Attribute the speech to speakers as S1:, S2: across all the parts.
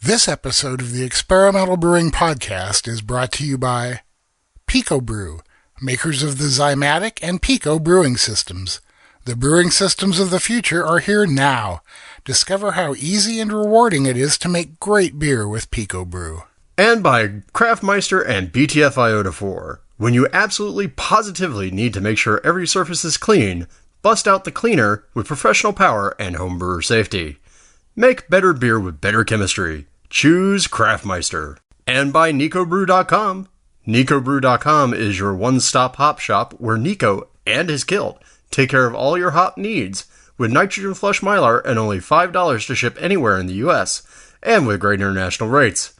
S1: This episode of the Experimental Brewing Podcast is brought to you by Pico Brew, makers of the Zymatic and Pico brewing systems. The brewing systems of the future are here now. Discover how easy and rewarding it is to make great beer with Pico Brew.
S2: And by Craftmeister and BTF Iota 4. When you absolutely positively need to make sure every surface is clean, bust out the cleaner with professional power and homebrewer safety. Make better beer with better chemistry. Choose Craftmeister. And by NicoBrew.com. NicoBrew.com is your one-stop hop shop where Nico and his kilt take care of all your hop needs with nitrogen flush mylar and only $5 to ship anywhere in the US, and with great international rates.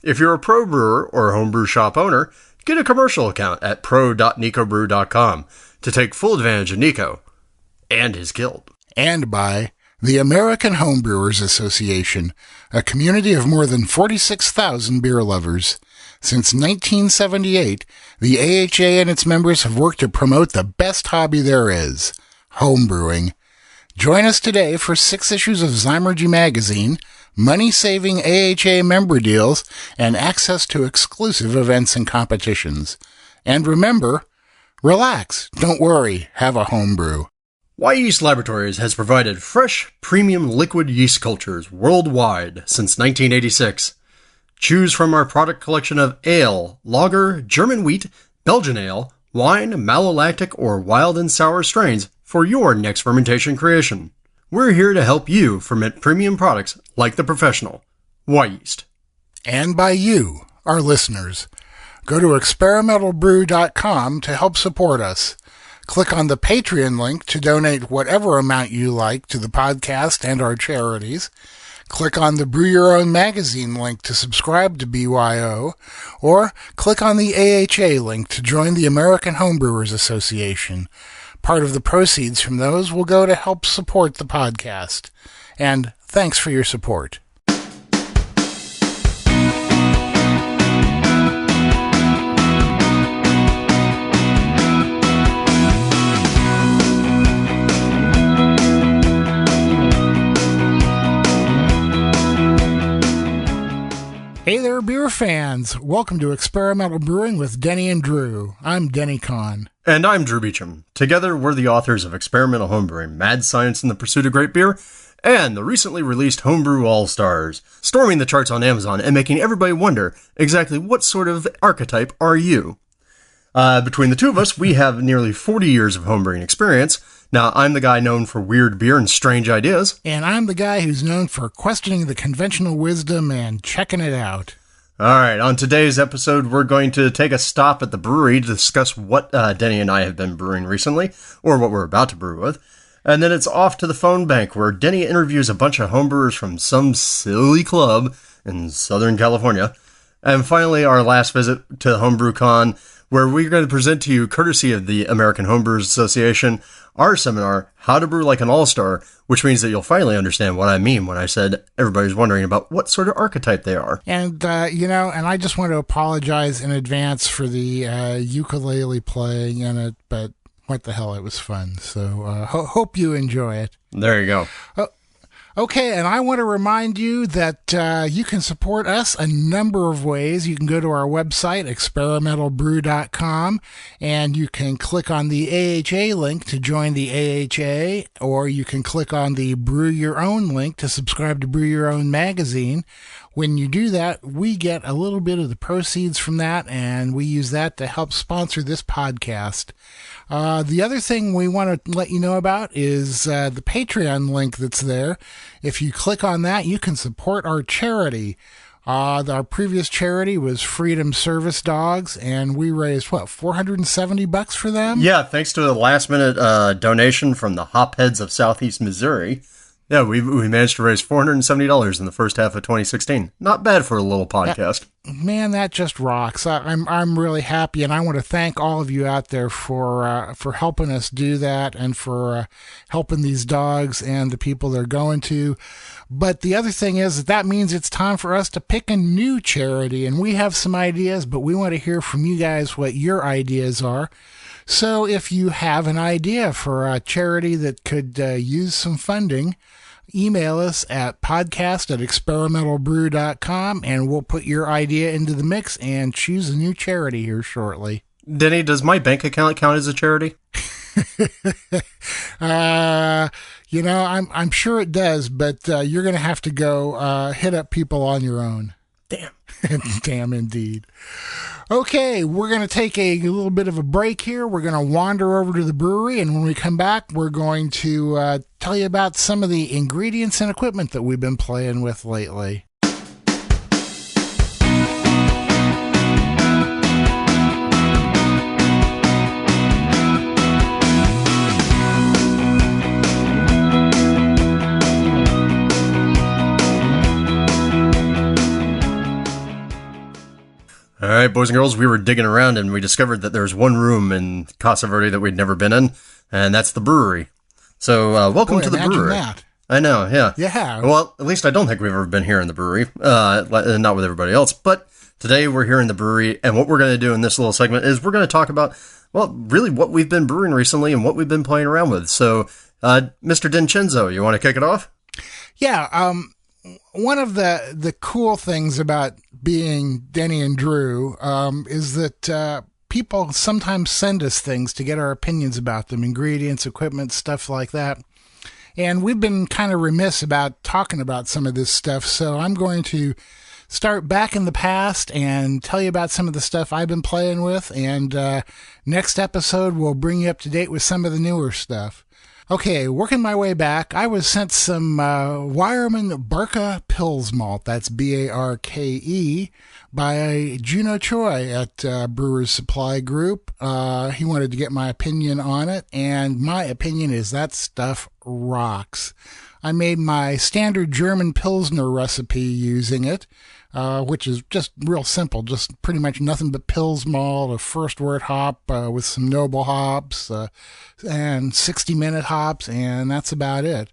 S2: If you're a pro brewer or a homebrew shop owner, get a commercial account at pro.nicobrew.com to take full advantage of Nico and his kilt.
S1: And by the American Homebrewers Association, a community of more than 46,000 beer lovers. Since 1978, the AHA and its members have worked to promote the best hobby there is, homebrewing. Join us today for 6 issues of Zymergy magazine, money-saving AHA member deals, and access to exclusive events and competitions. And remember, relax, don't worry, have a homebrew.
S2: Y Yeast Laboratories has provided fresh, premium liquid yeast cultures worldwide since 1986. Choose from our product collection of ale, lager, German wheat, Belgian ale, wine, malolactic, or wild and sour strains for your next fermentation creation. We're here to help you ferment premium products like the professional, Y Yeast.
S1: And by you, our listeners. Go to experimentalbrew.com to help support us. Click on the Patreon link to donate whatever amount you like to the podcast and our charities. Click on the Brew Your Own magazine link to subscribe to BYO, or click on the AHA link to join the American Homebrewers Association. Part of the proceeds from those will go to help support the podcast. And thanks for your support. Hey there, beer fans! Welcome to Experimental Brewing with Denny and Drew. I'm Denny Conn.
S2: And I'm Drew Beecham. Together, we're the authors of Experimental Homebrewing, Mad Science in the Pursuit of Great Beer, and the recently released Homebrew All-Stars, storming the charts on Amazon and making everybody wonder exactly what sort of archetype are you? Between the two of us, we have nearly 40 years of homebrewing experience. Now, I'm the guy known for weird beer and strange ideas.
S1: And I'm the guy who's known for questioning the conventional wisdom and checking it out.
S2: All right, on today's episode, we're going to take a stop at the brewery to discuss what Denny and I have been brewing recently, or what we're about to brew with. And then it's off to the phone bank, where Denny interviews a bunch of homebrewers from some silly club in Southern California. And finally, our last visit to HomeBrewCon, where we're going to present to you, courtesy of the American Homebrewers Association, our seminar, How to Brew Like an All-Star, which means that you'll finally understand what I mean when I said everybody's wondering about what sort of archetype they are.
S1: And, and I just want to apologize in advance for the ukulele playing in it, but what the hell, it was fun. So hope you enjoy it.
S2: There you go.
S1: Okay, and I want to remind you that you can support us a number of ways. You can go to our website, experimentalbrew.com, and you can click on the AHA link to join the AHA, or you can click on the Brew Your Own link to subscribe to Brew Your Own magazine. When you do that, we get a little bit of the proceeds from that, and we use that to help sponsor this podcast. The other thing we want to let you know about is the Patreon link that's there. If you click on that, you can support our charity. Our previous charity was Freedom Service Dogs, and we raised, $470 for them?
S2: Yeah, thanks to a last-minute donation from the Hopheads of Southeast Missouri. Yeah, we managed to raise $470 in the first half of 2016. Not bad for a little podcast.
S1: Man, that just rocks. I'm really happy, and I want to thank all of you out there for helping us do that and for helping these dogs and the people they're going to. But the other thing is that means it's time for us to pick a new charity, and we have some ideas, but we want to hear from you guys what your ideas are. So if you have an idea for a charity that could use some funding, email us at podcast@experimentalbrew.com, and we'll put your idea into the mix and choose a new charity here shortly.
S2: Denny, does my bank account count as a charity?
S1: I'm sure it does, but you're going to have to go hit up people on your own.
S2: Damn.
S1: Damn indeed. Okay, we're going to take a little bit of a break here. We're going to wander over to the brewery, and when we come back, we're going to tell you about some of the ingredients and equipment that we've been playing with lately.
S2: All right, boys and girls, we were digging around and we discovered that there's one room in Casa Verde that we'd never been in, and that's the brewery. So, welcome to the brewery.
S1: That.
S2: I know, yeah.
S1: Yeah.
S2: Well, at least I don't think we've ever been here in the brewery, not with everybody else. But today we're here in the brewery, and what we're going to do in this little segment is we're going to talk about, well, really what we've been brewing recently and what we've been playing around with. So, Mr. Dincenzo, you want to kick it off?
S1: Yeah, one of the cool things about being Denny and Drew is that people sometimes send us things to get our opinions about them, ingredients, equipment, stuff like that. And we've been kind of remiss about talking about some of this stuff, so I'm going to start back in the past and tell you about some of the stuff I've been playing with, and next episode we'll bring you up to date with some of the newer stuff. Okay, working my way back, I was sent some Weyermann Barke Pils malt, that's Barke, by Juno Choi at Brewers Supply Group. He wanted to get my opinion on it, and my opinion is that stuff rocks. I made my standard German Pilsner recipe using it, which is just real simple, just pretty much nothing but Pils malt, a first wort hop with some noble hops, and 60-minute hops, and that's about it.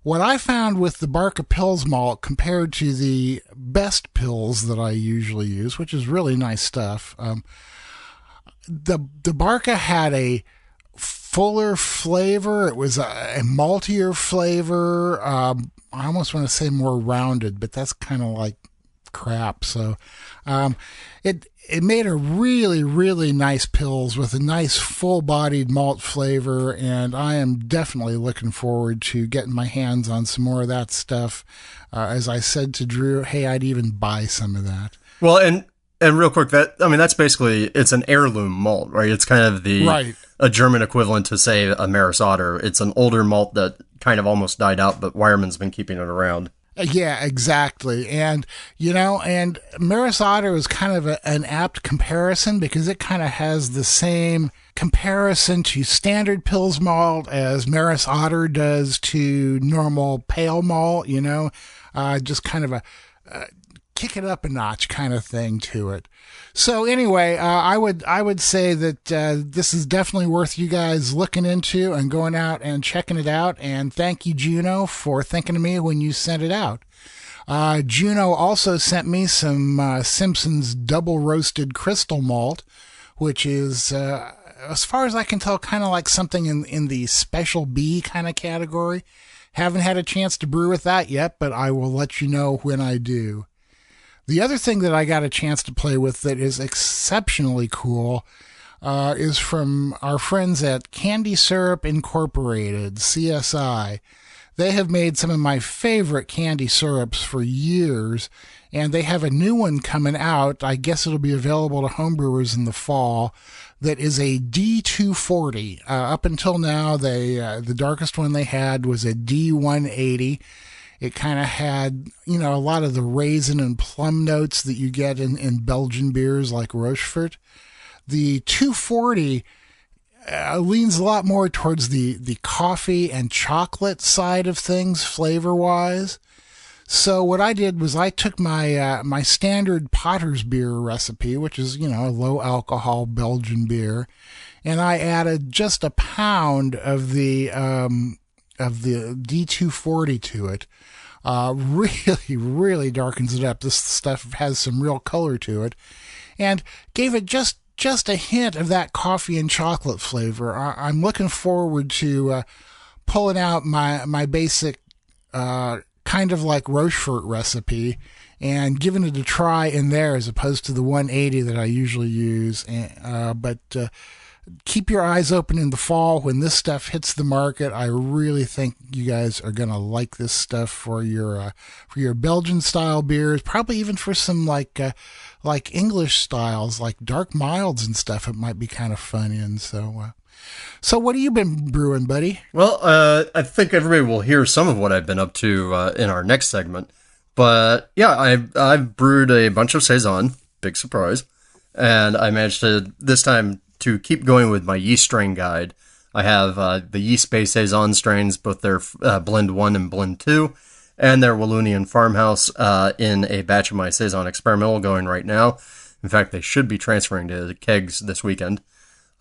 S1: What I found with the Barke Pils malt compared to the best Pils that I usually use, which is really nice stuff, the Barke had a fuller flavor. It was a maltier flavor. I almost want to say more rounded, but that's kind of like crap. So it made a really, really nice Pils with a nice full-bodied malt flavor, and I am definitely looking forward to getting my hands on some more of that stuff. As I said to Drew, hey, I'd even buy some of that.
S2: Well, and real quick, that's basically, it's an heirloom malt, right? It's kind of a German equivalent to, say, a Maris Otter. It's an older malt that kind of almost died out, but Weyermann's been keeping it around.
S1: Yeah, exactly. And, and Maris Otter is kind of an apt comparison because it kind of has the same comparison to standard Pils malt as Maris Otter does to normal pale malt, just kind of a kick it up a notch kind of thing to it. So anyway, I would say that this is definitely worth you guys looking into and going out and checking it out. And thank you, Juno, for thinking of me when you sent it out. Juno also sent me some Simpson's double roasted crystal malt, which is, as far as I can tell, kind of like something in the special B kind of category. Haven't had a chance to brew with that yet, but I will let you know when I do. The other thing that I got a chance to play with that is exceptionally cool is from our friends at Candy Syrup Incorporated, CSI. They have made some of my favorite candy syrups for years, and they have a new one coming out. I guess it'll be available to homebrewers in the fall. That is a D240. Up until now, the darkest one they had was a D180. It kind of had, a lot of the raisin and plum notes that you get in Belgian beers like Rochefort. The 240 leans a lot more towards the coffee and chocolate side of things flavor-wise. So what I did was I took my standard Potter's beer recipe, which is, a low-alcohol Belgian beer, and I added just a pound of the D240 to it. Really, really darkens it up. This stuff has some real color to it, and gave it just a hint of that coffee and chocolate flavor. I'm looking forward to pulling out my basic kind of like Rochefort recipe and giving it a try in there as opposed to the 180 that I usually use. But keep your eyes open in the fall when this stuff hits the market. I really think you guys are going to like this stuff for your Belgian style beers, probably even for some like English styles, like dark milds and stuff. It might be kind of fun in. So what have you been brewing, buddy?
S2: Well, I think everybody will hear some of what I've been up to in our next segment. But yeah, I've brewed a bunch of Saison, big surprise, and I managed to this time to keep going with my yeast strain guide. I have the yeast-based Saison strains, both their Blend 1 and Blend 2, and their Wallonian Farmhouse in a batch of my Saison Experimental going right now. In fact, they should be transferring to the kegs this weekend.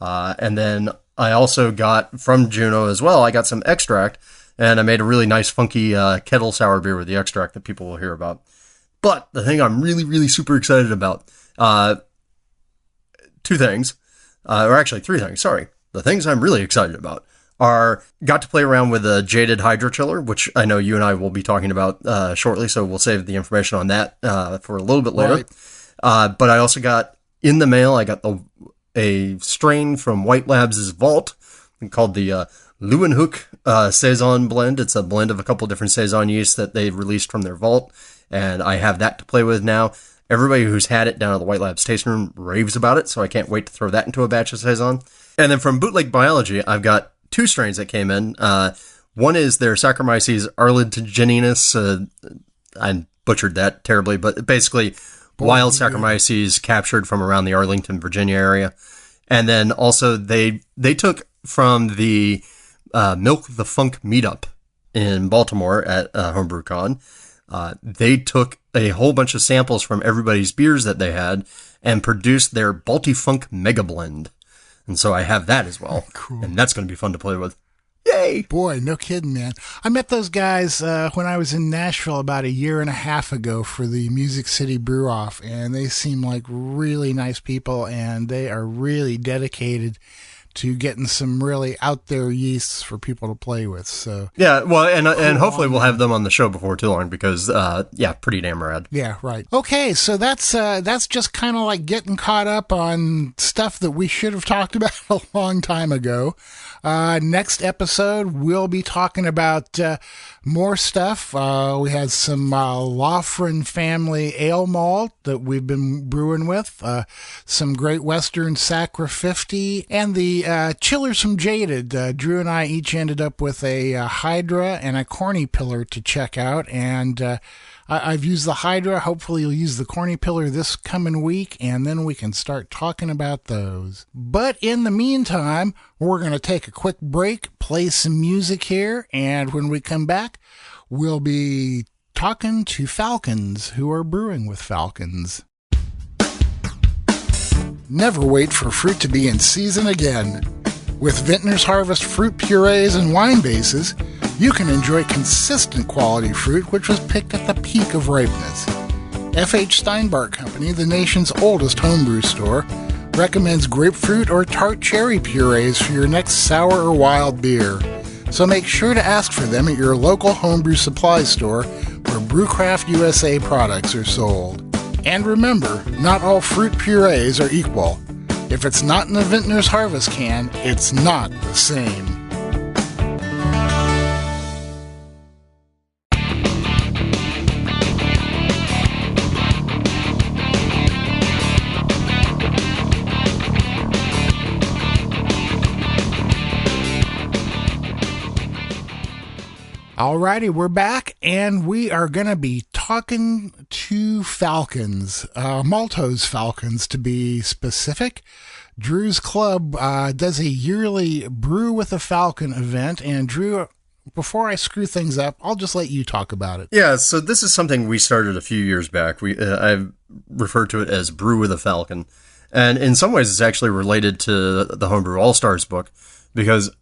S2: And then I also got, from Juno as well, I got some extract, and I made a really nice, funky kettle sour beer with the extract that people will hear about. But the thing I'm really, really super excited about, two things. Or actually, three things, sorry. The things I'm really excited about are got to play around with a jaded hydro chiller, which I know you and I will be talking about shortly, so we'll save the information on that for a little bit later. Right. But I also got, in the mail, I got a strain from White Labs' Vault called the Leeuwenhoek Saison blend. It's a blend of a couple different Saison yeasts that they released from their vault, and I have that to play with now. Everybody who's had it down at the White Labs tasting room raves about it, so I can't wait to throw that into a batch of Saison. And then from Bootleg Biology, I've got two strains that came in. One is their Saccharomyces arlingtonensis. I butchered that terribly, but basically wild Saccharomyces captured from around the Arlington, Virginia area. And then also they took from the Milk the Funk meetup in Baltimore at HomeBrewCon. They took a whole bunch of samples from everybody's beers that they had and produced their Balti Funk Mega Blend. And so I have that as well. Cool. And that's going to be fun to play with. Yay!
S1: Boy, no kidding, man. I met those guys when I was in Nashville about 1.5 years ago for the Music City Brew Off, and they seem like really nice people, and they are really dedicated to getting some really out there yeasts for people to play with. So
S2: yeah, well, and hopefully we'll have them on the show before too long because pretty damn rad.
S1: Yeah, right. Okay, so that's just kind of like getting caught up on stuff that we should have talked about a long time ago. Next episode, we'll be talking about more stuff. We had some Loughran family ale malt that we've been brewing with, some Great Western Sacra 50, and the chillers from Jaded. Drew and I each ended up with a Hydra and a Corny Pillar to check out, and I've used the Hydra. Hopefully you'll use the Corny Pillar this coming week, and then we can start talking about those. But in the meantime, we're going to take a quick break, play some music here, and when we come back, we'll be talking to Falcons who are brewing with Falcons. Never wait for fruit to be in season again. With Vintner's Harvest fruit purees and wine bases, you can enjoy consistent quality fruit which was picked at the peak of ripeness. F.H. Steinbart Company, the nation's oldest homebrew store, recommends grapefruit or tart cherry purees for your next sour or wild beer. So make sure to ask for them at your local homebrew supply store where Brewcraft USA products are sold. And remember, not all fruit purees are equal. If it's not in the Vintner's Harvest can, it's not the same. Alrighty, we're back, and we are going to be talking to Falcons, Maltose Falcons to be specific. Drew's Club does a yearly Brew with a Falcon event, and Drew, before I screw things up, I'll just let you talk about it.
S2: Yeah, so this is something we started a few years back. I've referred to it as Brew with a Falcon, and in some ways it's actually related to the Homebrew All-Stars book, because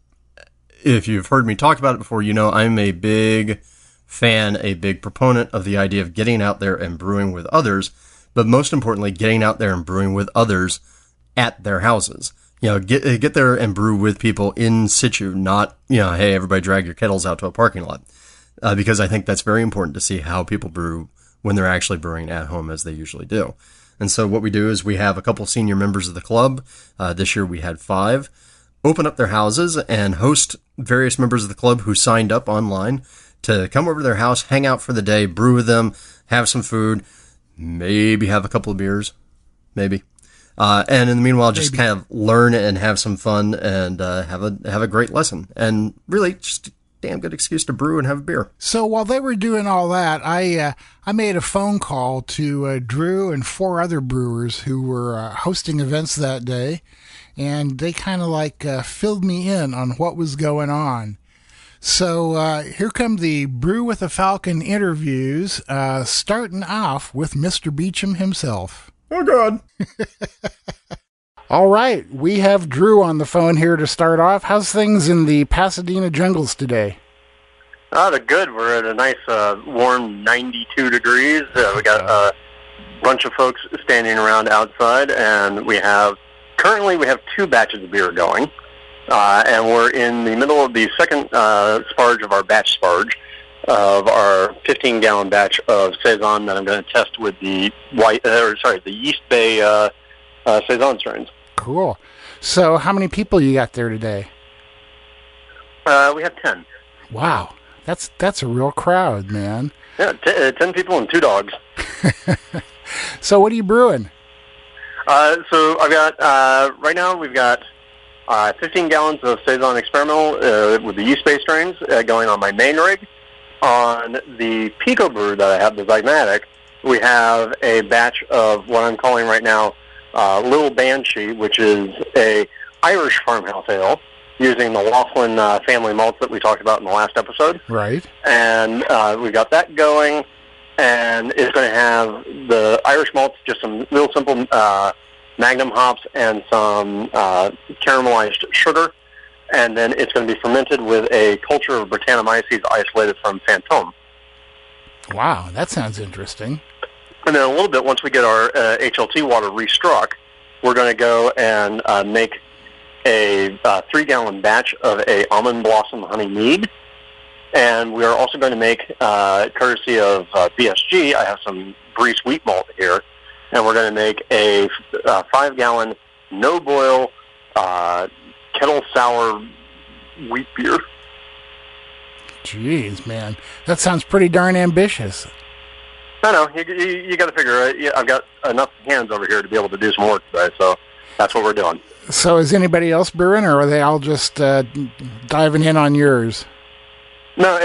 S2: if you've heard me talk about it before, you know I'm a big fan, a big proponent of the idea of getting out there and brewing with others, but most importantly, getting out there and brewing with others at their houses. You know, get there and brew with people in situ, not, hey, everybody drag your kettles out to a parking lot. because I think that's very important to see how people brew when they're actually brewing at home, as they usually do. And so what we do is we have a couple senior members of the club. This year we had 5. Open up their houses and host various members of the club who signed up online to come over to their house, hang out for the day, brew with them, have some food, maybe have a couple of beers, maybe. And in the meanwhile, just kind of learn and have some fun and have a great lesson. And really, just a damn good excuse to brew and have a beer.
S1: So while they were doing all that, I made a phone call to Drew and 4 other brewers who were hosting events that day, and they kind of filled me in on what was going on. So here come the Brew with a Falcon interviews, starting off with Mr. Beecham himself.
S2: Oh, God.
S1: All right, we have Drew on the phone here to start off. How's things in the Pasadena jungles today?
S3: They're good. We're at a nice warm 92 degrees. We got a bunch of folks standing around outside, and currently we have 2 batches of beer going. And we're in the middle of the second sparge of our batch sparge of our 15-gallon batch of Saison that I'm going to test with the Yeast Bay Saison strains.
S1: Cool. So how many people you got there today?
S3: We have 10.
S1: Wow. That's a real crowd, man.
S3: Yeah, 10 people and 2 dogs.
S1: So what are you brewing?
S3: So I've got, right now we've got 15 gallons of Saison Experimental with the yeast based strains going on my main rig. On the Pico brew that I have, the Zymatic, we have a batch of what I'm calling right now Little Banshee, which is a Irish farmhouse ale using the Laughlin family malts that we talked about in the last episode.
S1: Right.
S3: And we've got that going, and it's going to have the Irish malts, just some real simple Magnum hops and some caramelized sugar. And then it's going to be fermented with a culture of Brettanomyces isolated from Fantôme.
S1: Wow, that sounds interesting.
S3: And then a little bit, once we get our HLT water restruck, we're going to go and make a 3-gallon batch of a almond blossom honey mead. And we are also going to make, courtesy of BSG, I have some Breeze wheat malt here, and we're going to make a 5-gallon no-boil kettle sour wheat beer.
S1: Jeez, man. That sounds pretty darn ambitious.
S3: I know. You got to figure, I've got enough hands over here to be able to do some work today, so that's what we're doing.
S1: So is anybody else brewing, or are they all just diving in on yours?
S3: No,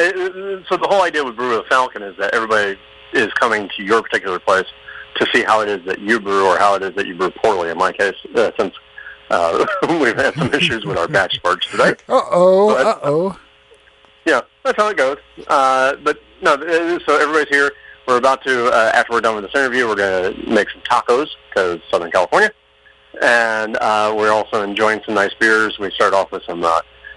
S3: so the whole idea with Brew with a Falcon is that everybody is coming to your particular place to see how it is that you brew or how it is that you brew poorly. In my case, since we've had some issues with our batch sparge today.
S1: Uh-oh.
S3: Yeah, that's how it goes. But no, so everybody's here. We're about to, after we're done with this interview, we're going to make some tacos, because Southern California. And we're also enjoying some nice beers. We start off with some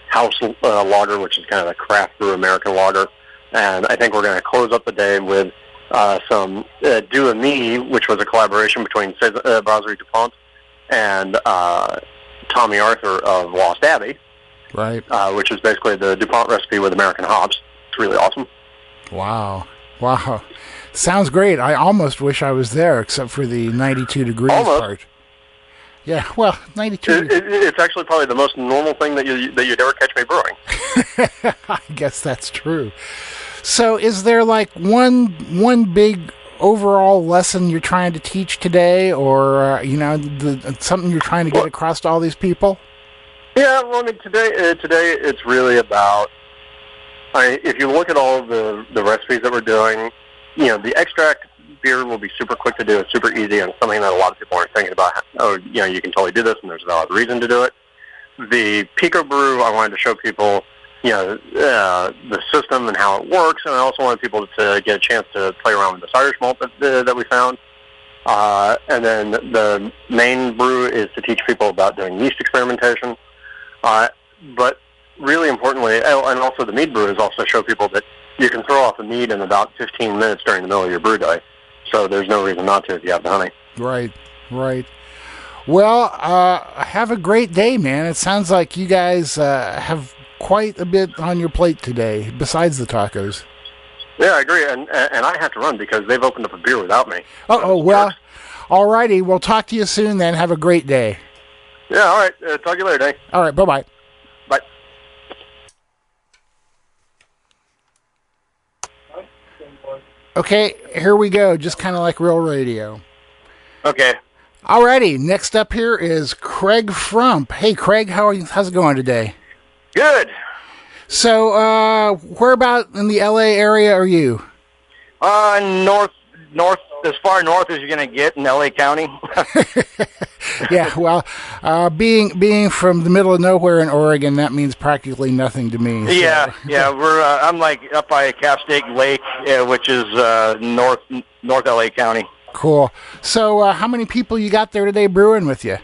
S3: house lager, which is kind of a craft brew American lager. And I think we're going to close up the day with some Do A Me, which was a collaboration between Brasserie DuPont and Tommy Arthur of Lost Abbey.
S1: Right.
S3: Which is basically the DuPont recipe with American hops. It's really awesome.
S1: Wow. Sounds great. I almost wish I was there, except for the 92 degrees part. Yeah, well, 92.
S3: It's actually probably the most normal thing that you'd ever catch me brewing.
S1: I guess that's true. So is there like one big overall lesson you're trying to teach today, or something you're trying to get across to all these people?
S3: Yeah, well, I mean, today it's really about, if you look at all of the recipes that we're doing, the extract beer will be super quick to do. It's super easy, and something that a lot of people aren't thinking about. You can totally do this, and there's a valid reason to do it. The Pico brew, I wanted to show people, the system and how it works, and I also wanted people to get a chance to play around with this Irish malt that we found. And then the main brew is to teach people about doing yeast experimentation. But really importantly, and also the mead brew is also show people that you can throw off a mead in about 15 minutes during the middle of your brew day. So there's no reason not to if you have the honey.
S1: Right. Well, have a great day, man. It sounds like you guys have quite a bit on your plate today, besides the tacos.
S3: Yeah, I agree, and I have to run because they've opened up a beer without me.
S1: Well, all righty. We'll talk to you soon then. Have a great day.
S3: Yeah, all right. Talk to you later, Dave.
S1: All right, bye-bye.
S3: Bye.
S1: Okay, here we go. Just kind of like real radio.
S3: Okay.
S1: Alrighty, next up here is Craig Frump. Hey, Craig, how's it going today?
S3: Good.
S1: So, where about in the LA area are you?
S3: North, as far north as you're going to get in LA County.
S1: Yeah, well, being from the middle of nowhere in Oregon, that means practically nothing to me. So.
S3: Yeah, I'm like up by Cap Stake Lake, which is North LA County.
S1: Cool. So, how many people you got there today brewing with you?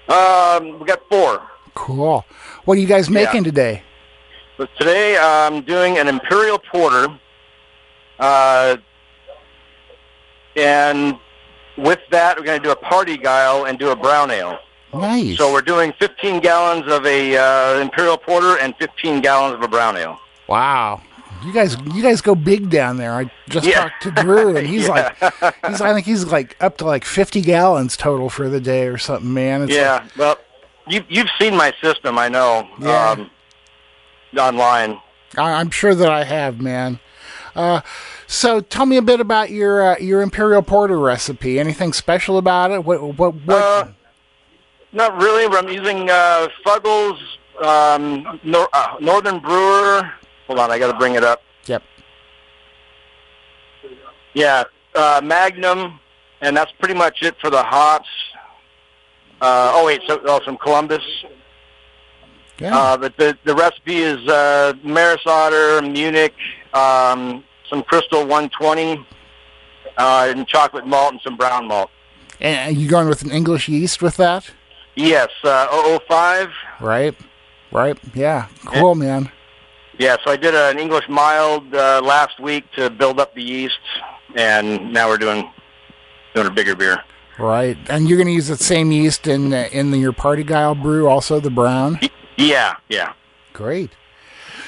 S3: We got 4.
S1: Cool. What are you guys making today?
S3: But today I'm doing an Imperial Porter, and with that we're going to do a Party Guile and do a Brown Ale.
S1: Nice.
S3: So we're doing 15 gallons of a Imperial Porter and 15 gallons of a Brown Ale.
S1: Wow. You guys go big down there. I just talked to Brew, and he's I think he's like up to like 50 gallons total for the day or something, man. It's
S3: well, you've seen my system, I know, online.
S1: I'm sure that I have, man. So tell me a bit about your Imperial Porter recipe. Anything special about it? What?
S3: Not really, but I'm using Fuggles, Northern Brewer. Hold on, I got to bring it up.
S1: Yep.
S3: Yeah, Magnum, and that's pretty much it for the hops. Some Columbus.
S1: Yeah.
S3: But the recipe is Maris Otter, Munich, some Crystal 120, and chocolate malt and some brown malt.
S1: And you going with an English yeast with that?
S3: Yes, 005.
S1: Right. Yeah. Cool, man.
S3: Yeah, so I did an English mild last week to build up the yeast, and now we're doing a bigger beer.
S1: Right, and you're going to use the same yeast in your Party Guile brew, also the brown.
S3: Yeah.
S1: Great.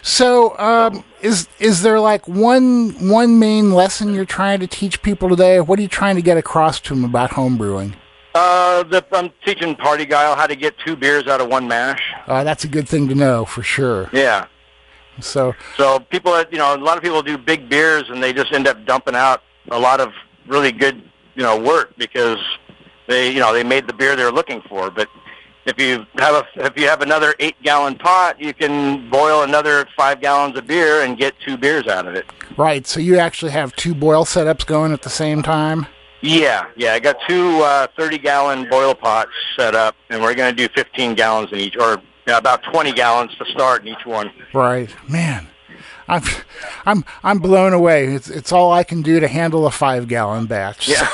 S1: So, is there like one main lesson you're trying to teach people today? What are you trying to get across to them about homebrewing?
S3: I'm teaching Party Guile how to get 2 beers out of 1 mash.
S1: That's a good thing to know for sure.
S3: Yeah.
S1: So
S3: people, a lot of people do big beers and they just end up dumping out a lot of really good, work because they made the beer they're looking for. But if you have another 8-gallon pot, you can boil another 5 gallons of beer and get 2 beers out of it.
S1: Right. So you actually have 2 boil setups going at the same time?
S3: Yeah. I got 2 30-gallon boil pots set up, and we're going to do 15 gallons in each, or about 20 gallons to start in each one.
S1: Right, man. I'm blown away. It's all I can do to handle a 5-gallon batch.
S3: Yeah.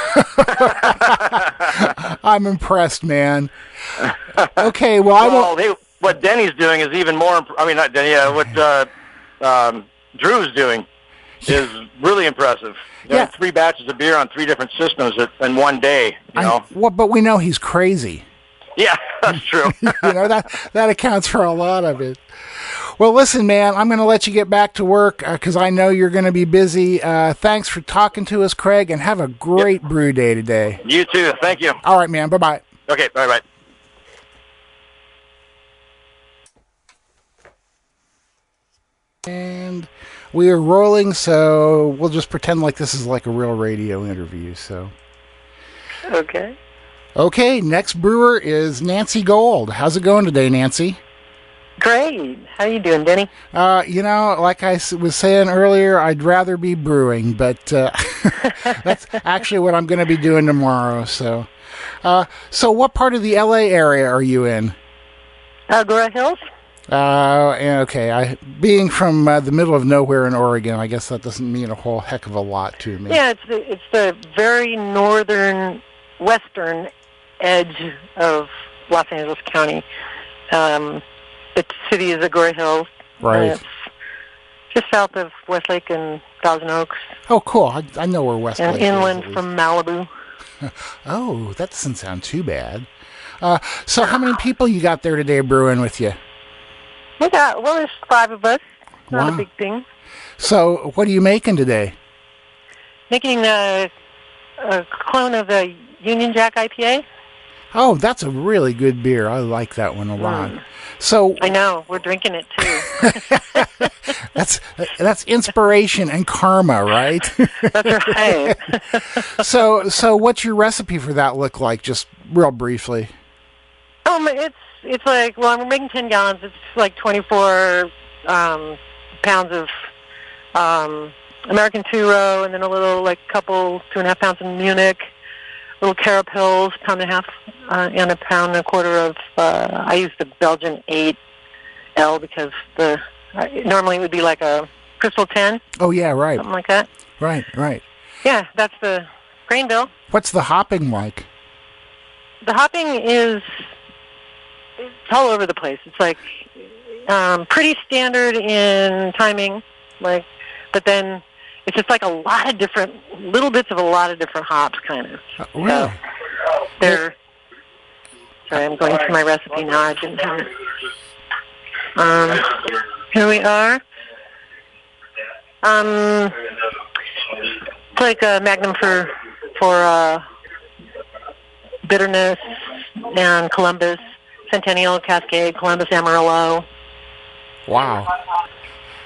S1: I'm impressed, man. Okay, well,
S3: what Denny's doing is even more. Not Denny. What Drew's doing is really impressive. 3 batches of beer on 3 different systems in one day.
S1: But we know he's crazy.
S3: Yeah, that's true.
S1: that accounts for a lot of it. Well, listen, man, I'm going to let you get back to work because I know you're going to be busy. Thanks for talking to us, Craig, and have a great brew day today.
S3: You too. Thank you.
S1: All right, man. Bye-bye.
S3: Okay, bye-bye.
S1: And we are rolling, so we'll just pretend like this is like a real radio interview. So. Okay, next brewer is Nancy Gold. How's it going today, Nancy?
S4: Great. How you doing, Denny?
S1: Like I was saying earlier, I'd rather be brewing, but that's actually what I'm going to be doing tomorrow. So what part of the LA area are you in?
S4: Agoura Hills.
S1: Okay. Being from the middle of nowhere in Oregon, I guess that doesn't mean a whole heck of a lot to me.
S4: Yeah, it's the very northern, western edge of Los Angeles County. The city is Agoura Hills.
S1: Right.
S4: It's just south of Westlake and Thousand Oaks.
S1: Oh, cool. I know where Westlake is.
S4: And inland from Malibu.
S1: Oh, that doesn't sound too bad. So how many people you got there today brewing with you?
S4: There's 5 of us. Not a big thing.
S1: So, what are you making today?
S4: Making a clone of the Union Jack IPA.
S1: Oh, that's a really good beer. I like that one a lot. So
S4: I know, we're drinking it too.
S1: that's inspiration and karma, right?
S4: That's right.
S1: So what's your recipe for that look like? Just real briefly.
S4: It's like, well, we're making 10 gallons. It's like 24 pounds of American two-row, and then a little, like, 2.5 pounds of Munich, little Carapils, pound and a half, and a pound and a quarter of, I use the Belgian 8L because normally it would be like a Crystal 10.
S1: Oh, yeah, right.
S4: Something like that.
S1: Right.
S4: Yeah, that's the grain bill.
S1: What's the hopping like?
S4: The hopping it's all over the place. It's like pretty standard in timing, but then it's just like a lot of different little bits of a lot of different hops, kind of.
S1: Really?
S4: So sorry, I'm going to my recipe now. I didn't have it. Here we are. It's like a Magnum for bitterness, and Columbus, Centennial, Cascade, Columbus, Amarillo.
S1: Wow.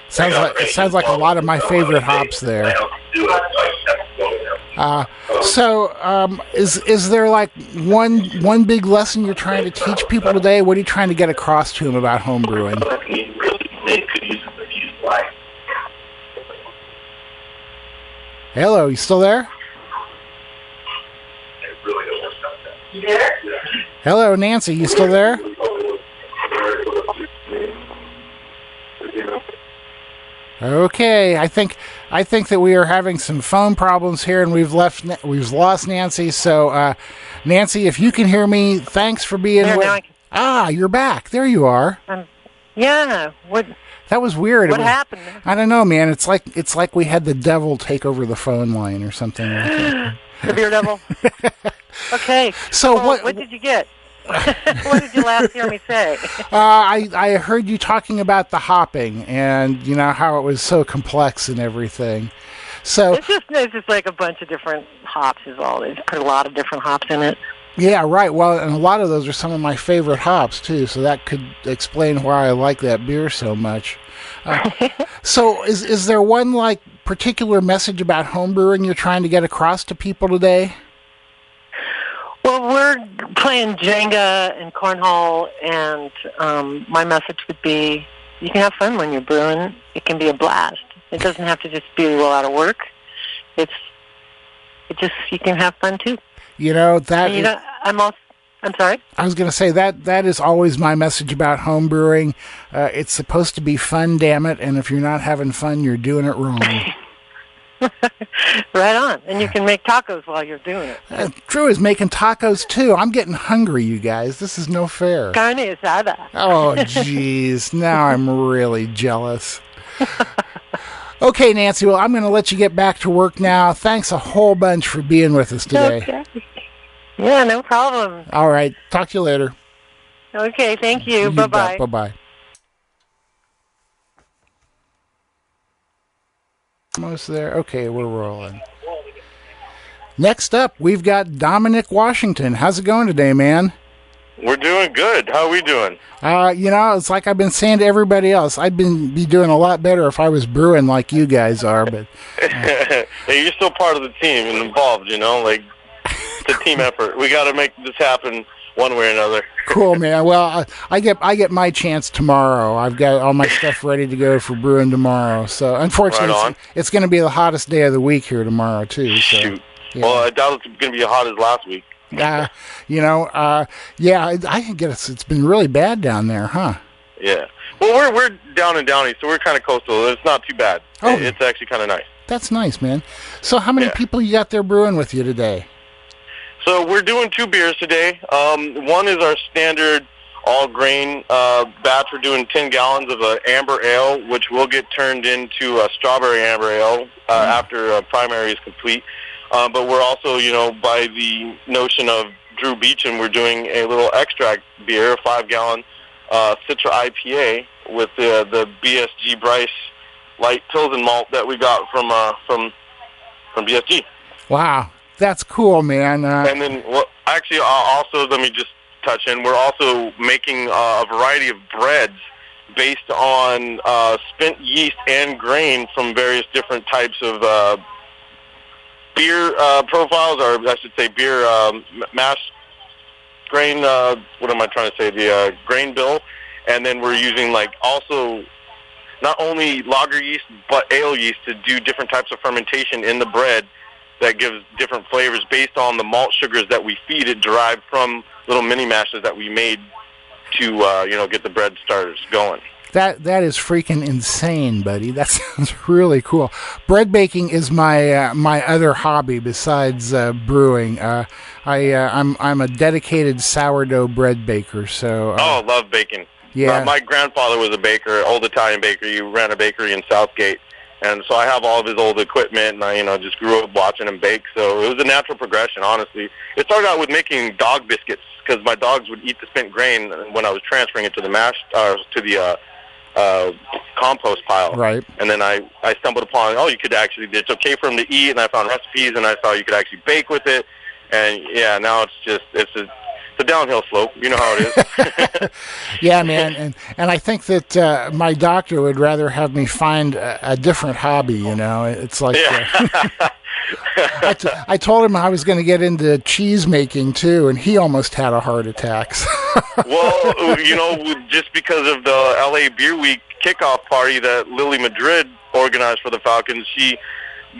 S1: Sounds like a lot of my favorite hops there. Is there like one big lesson you're trying to teach people today? What are you trying to get across to them about home brewing? Hello, you still there? Hello, Nancy, you still there? Okay, I think that we are having some phone problems here, and we've lost Nancy. So, Nancy, if you can hear me, thanks for being with. You're back. There you are.
S4: Yeah. What?
S1: That was weird.
S4: What happened?
S1: I don't know, man. It's like we had the devil take over the phone line or something like that.
S4: The beer devil. Okay.
S1: So
S4: what did you get? What did you last hear me say?
S1: I heard you talking about the hopping and how it was so complex and everything. So
S4: it's just like a bunch of different hops is all. They put a lot of different hops in it.
S1: Yeah, right. Well, and a lot of those are some of my favorite hops too. So that could explain why I like that beer so much. So is there one like particular message about homebrewing you're trying to get across to people today?
S4: Well, we're playing Jenga and cornhole, and my message would be you can have fun when you're brewing. It can be a blast. It doesn't have to just be a lot of work. You can have fun too. I'm sorry?
S1: I was going to say that is always my message about home brewing. It's supposed to be fun, damn it, and if you're not having fun, you're doing it wrong.
S4: Right on. And you can make tacos while you're doing it.
S1: Drew is making tacos, too. I'm getting hungry, you guys. This is no fair.
S4: Carne asada.
S1: Oh, jeez. Now I'm really jealous. Okay, Nancy, well, I'm going to let you get back to work now. Thanks a whole bunch for being with us today.
S4: Okay. Yeah, no problem.
S1: All right. Talk to you later.
S4: Okay, thank you. Bye-bye.
S1: Bye-bye. Almost there. Okay, we're rolling. Next up, we've got Dominic Washington. How's it going today, man?
S5: We're doing good. How are we doing?
S1: It's like I've been saying to everybody else, I'd be doing a lot better if I was brewing like you guys are. But
S5: hey, you're still part of the team and involved, it's a team effort. We got to make this happen one way or another.
S1: Cool, man. Well, I get my chance tomorrow. I've got all my stuff ready to go for brewing tomorrow. So, unfortunately, it's going to be the hottest day of the week here tomorrow, too. So,
S5: shoot.
S1: Yeah.
S5: Well, I doubt it's going to be as hot as last week.
S1: I can get it's been really bad down there, huh?
S5: Yeah. Well, we're down in Downey, so we're kind of coastal. It's not too bad.
S1: Oh.
S5: It's actually kind of nice.
S1: That's nice, man. So, how many people you got there brewing with you today?
S5: So we're doing 2 beers today. One is our standard all-grain batch. We're doing 10 gallons of an amber ale, which will get turned into a strawberry amber ale after primary is complete. But we're also, by the notion of Drew Beecham, we're doing a little extract beer, a 5-gallon Citra IPA with the BSG Bryce light Pilsen malt that we got from BSG.
S1: Wow, that's cool, man.
S5: And then, well, actually, also let me just touch in. We're also making a variety of breads based on spent yeast and grain from various different types of beer profiles, or I should say beer mash grain. What am I trying to say? The grain bill, and then we're using also not only lager yeast but ale yeast to do different types of fermentation in the bread that gives different flavors based on the malt sugars that we feed it, derived from little mini mashes that we made to get the bread starters going.
S1: That is freaking insane, buddy. That sounds really cool. Bread baking is my my other hobby besides brewing. I'm a dedicated sourdough bread baker. So
S5: love baking.
S1: Yeah,
S5: my grandfather was a baker, old Italian baker. He ran a bakery in Southgate, and so I have all of his old equipment, and I just grew up watching him bake. So it was a natural progression, honestly. It started out with making dog biscuits because my dogs would eat the spent grain when I was transferring it to the compost pile.
S1: Right.
S5: And then I stumbled upon, it's okay for them to eat, and I found recipes, and I saw you could actually bake with it. And yeah, now it's a downhill slope. You know how it is.
S1: Yeah, man. And I think that my doctor would rather have me find a different hobby, It's like...
S5: Yeah.
S1: I told him I was going to get into cheese making too, and he almost had a heart attack.
S5: Well, just because of the LA Beer Week kickoff party that Lily Madrid organized for the Falcons, she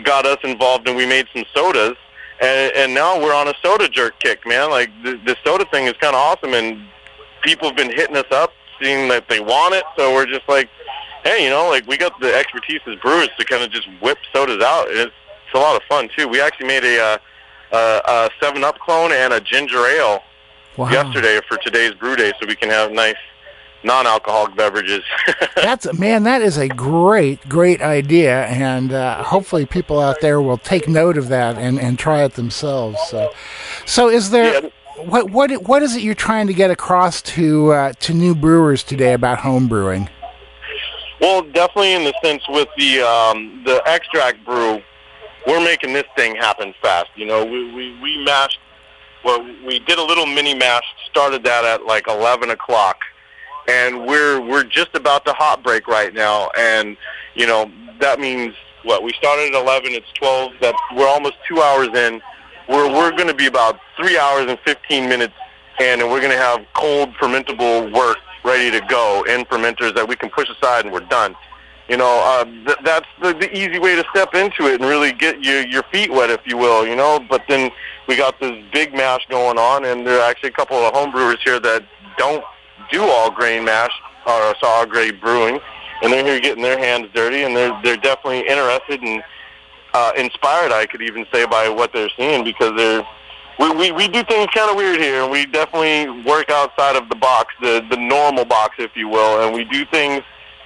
S5: got us involved, and we made some sodas, and now we're on a soda jerk kick, man. Like, the soda thing is kind of awesome, and people have been hitting us up, seeing that they want it, so we're just like, hey, we got the expertise as brewers to kind of just whip sodas out, and it's a lot of fun, too. We actually made a 7-Up clone and a ginger ale yesterday for today's brew day, so we can have nice non-alcoholic beverages.
S1: That is a great idea, and hopefully people out there will take note of that and try it themselves. So is there... Yeah. What is it you're trying to get across to new brewers today about home brewing?
S5: Well, definitely in the sense with the extract brew, we're making this thing happen fast. We mashed. Well, we did a little mini mash. Started that at 11 o'clock, and we're just about to hot break right now. And that means what? We started at 11. It's 12. That we're almost 2 hours in. We're going to be about 3 hours and 15 minutes in, and we're going to have cold fermentable wort ready to go in fermenters that we can push aside, and we're done. That's the easy way to step into it and really get your feet wet, if you will, But then we got this big mash going on, and there are actually a couple of homebrewers here that don't do all grain mash or all grain brewing, and they're here getting their hands dirty, and they're definitely interested and inspired, I could even say, by what they're seeing, because we do things kind of weird here, and we definitely work outside of the box, the normal box, if you will, and we do things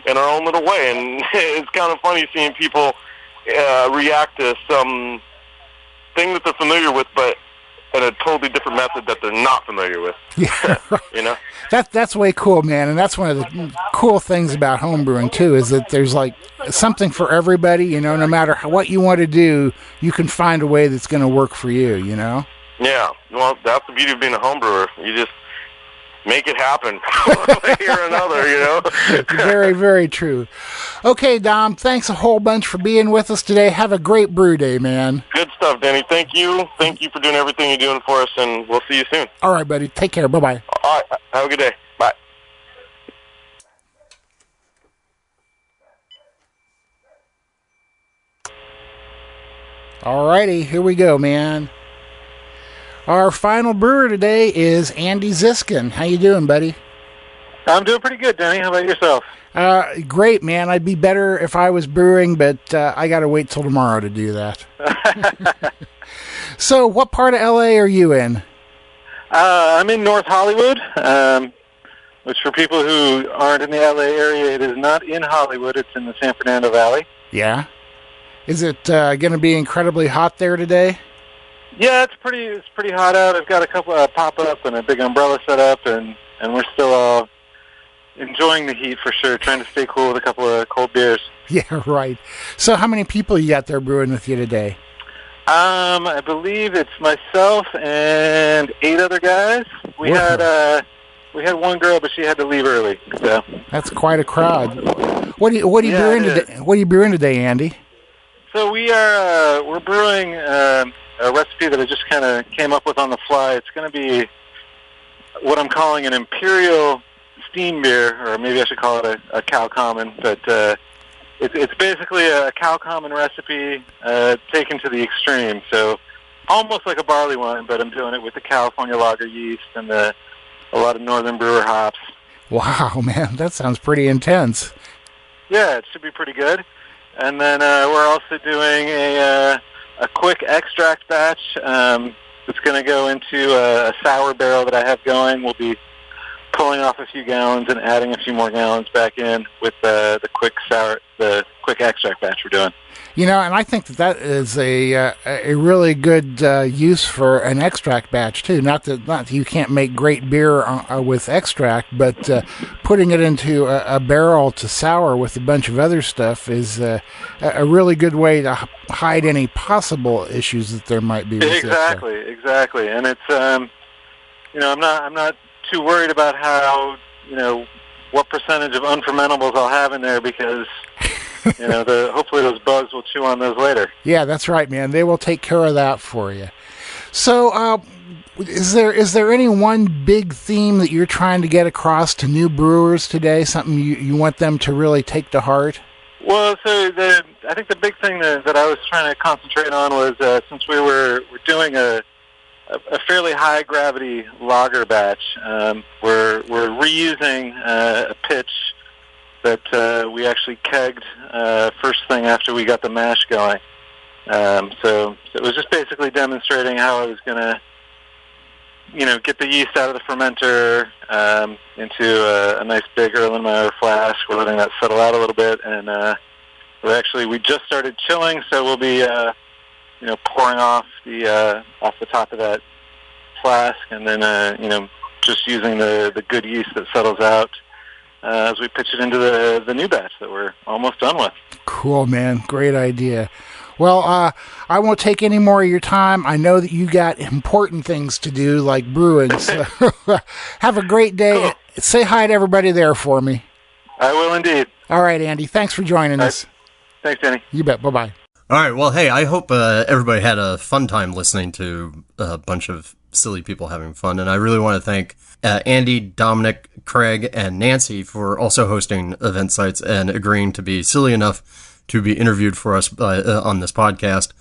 S5: in our own little way, and it's kind of funny seeing people react to some thing that they're familiar with, but in a totally different method that they're not familiar with.
S1: Yeah, That's way cool, man, and that's one of the cool things about homebrewing too, is that there's something for everybody. No matter what you want to do, you can find a way that's going to work for you.
S5: Yeah, well, that's the beauty of being a homebrewer. You just make it happen one way or another,
S1: Very, very true. Okay, Dom, thanks a whole bunch for being with us today. Have a great brew day, man.
S5: Good stuff, Denny. Thank you. Thank you for doing everything you're doing for us, and we'll see you soon.
S1: All right, buddy. Take care. Bye-bye.
S5: All right. Have a good day. Bye.
S1: All righty. Here we go, man. Our final brewer today is Andy Ziskin. How you doing, buddy?
S6: I'm doing pretty good, Denny. How about yourself?
S1: Great, man. I'd be better if I was brewing, but I got to wait till tomorrow to do that. So, what part of LA are you in?
S6: I'm in North Hollywood, which for people who aren't in the LA area, it is not in Hollywood. It's in the San Fernando Valley.
S1: Yeah. Is it going to be incredibly hot there today?
S6: Yeah, it's pretty hot out. I've got a couple pop-up and a big umbrella set up, and we're still all enjoying the heat for sure, trying to stay cool with a couple of cold beers.
S1: Yeah, right. So how many people you got there brewing with you today?
S6: I believe it's myself and 8 other guys. We
S1: Whoa.
S6: had one girl, but she had to leave early. So
S1: That's quite a crowd. What are you
S6: Yeah,
S1: brewing
S6: it
S1: today? What are you brewing today, Andy?
S6: So we're brewing a recipe that I just kind of came up with on the fly. It's going to be what I'm calling an imperial steam beer, or maybe I should call it a cow common. But it's basically a cow common recipe taken to the extreme. So almost like a barley wine, but I'm doing it with the California lager yeast and a lot of northern brewer hops.
S1: Wow, man, that sounds pretty intense.
S6: Yeah, it should be pretty good. And then we're also doing a quick extract batch that's going to go into a sour barrel that I have going. We'll be pulling off a few gallons and adding a few more gallons back in with the quick extract batch we're doing.
S1: You know, and I think that is a really good use for an extract batch too. Not that you can't make great beer with extract, but putting it into a barrel to sour with a bunch of other stuff is a really good way to hide any possible issues that there might be. With
S6: Exactly, and it's I'm not too worried about how what percentage of unfermentables I'll have in there because. Hopefully those bugs will chew on those later.
S1: Yeah, that's right, man. They will take care of that for you. So, is there any one big theme that you're trying to get across to new brewers today? Something you want them to really take to heart?
S6: Well, so I think the big thing that I was trying to concentrate on was since we're doing a fairly high gravity lager batch, we're reusing a pitch that we actually kegged first thing after we got the mash going. So it was just basically demonstrating how I was going to, get the yeast out of the fermenter into a nice big Erlenmeyer flask. We're letting that settle out a little bit, and we just started chilling, so we'll be pouring off the top of that flask, and then just using the good yeast that settles out. As we pitch it into the new batch that we're almost done with.
S1: Cool, man. Great idea. Well, I won't take any more of your time. I know that you got important things to do, like brewing. So have a great day.
S6: Cool.
S1: Say hi to everybody there for me.
S6: I will indeed.
S1: All right, Andy. Thanks for joining us.
S6: Thanks, Denny.
S1: You bet. Bye-bye.
S2: All right. Well, hey, I hope everybody had a fun time listening to a bunch of silly people having fun. And I really want to thank Andy, Dominic, Craig, and Nancy for also hosting event sites and agreeing to be silly enough to be interviewed for us on this podcast.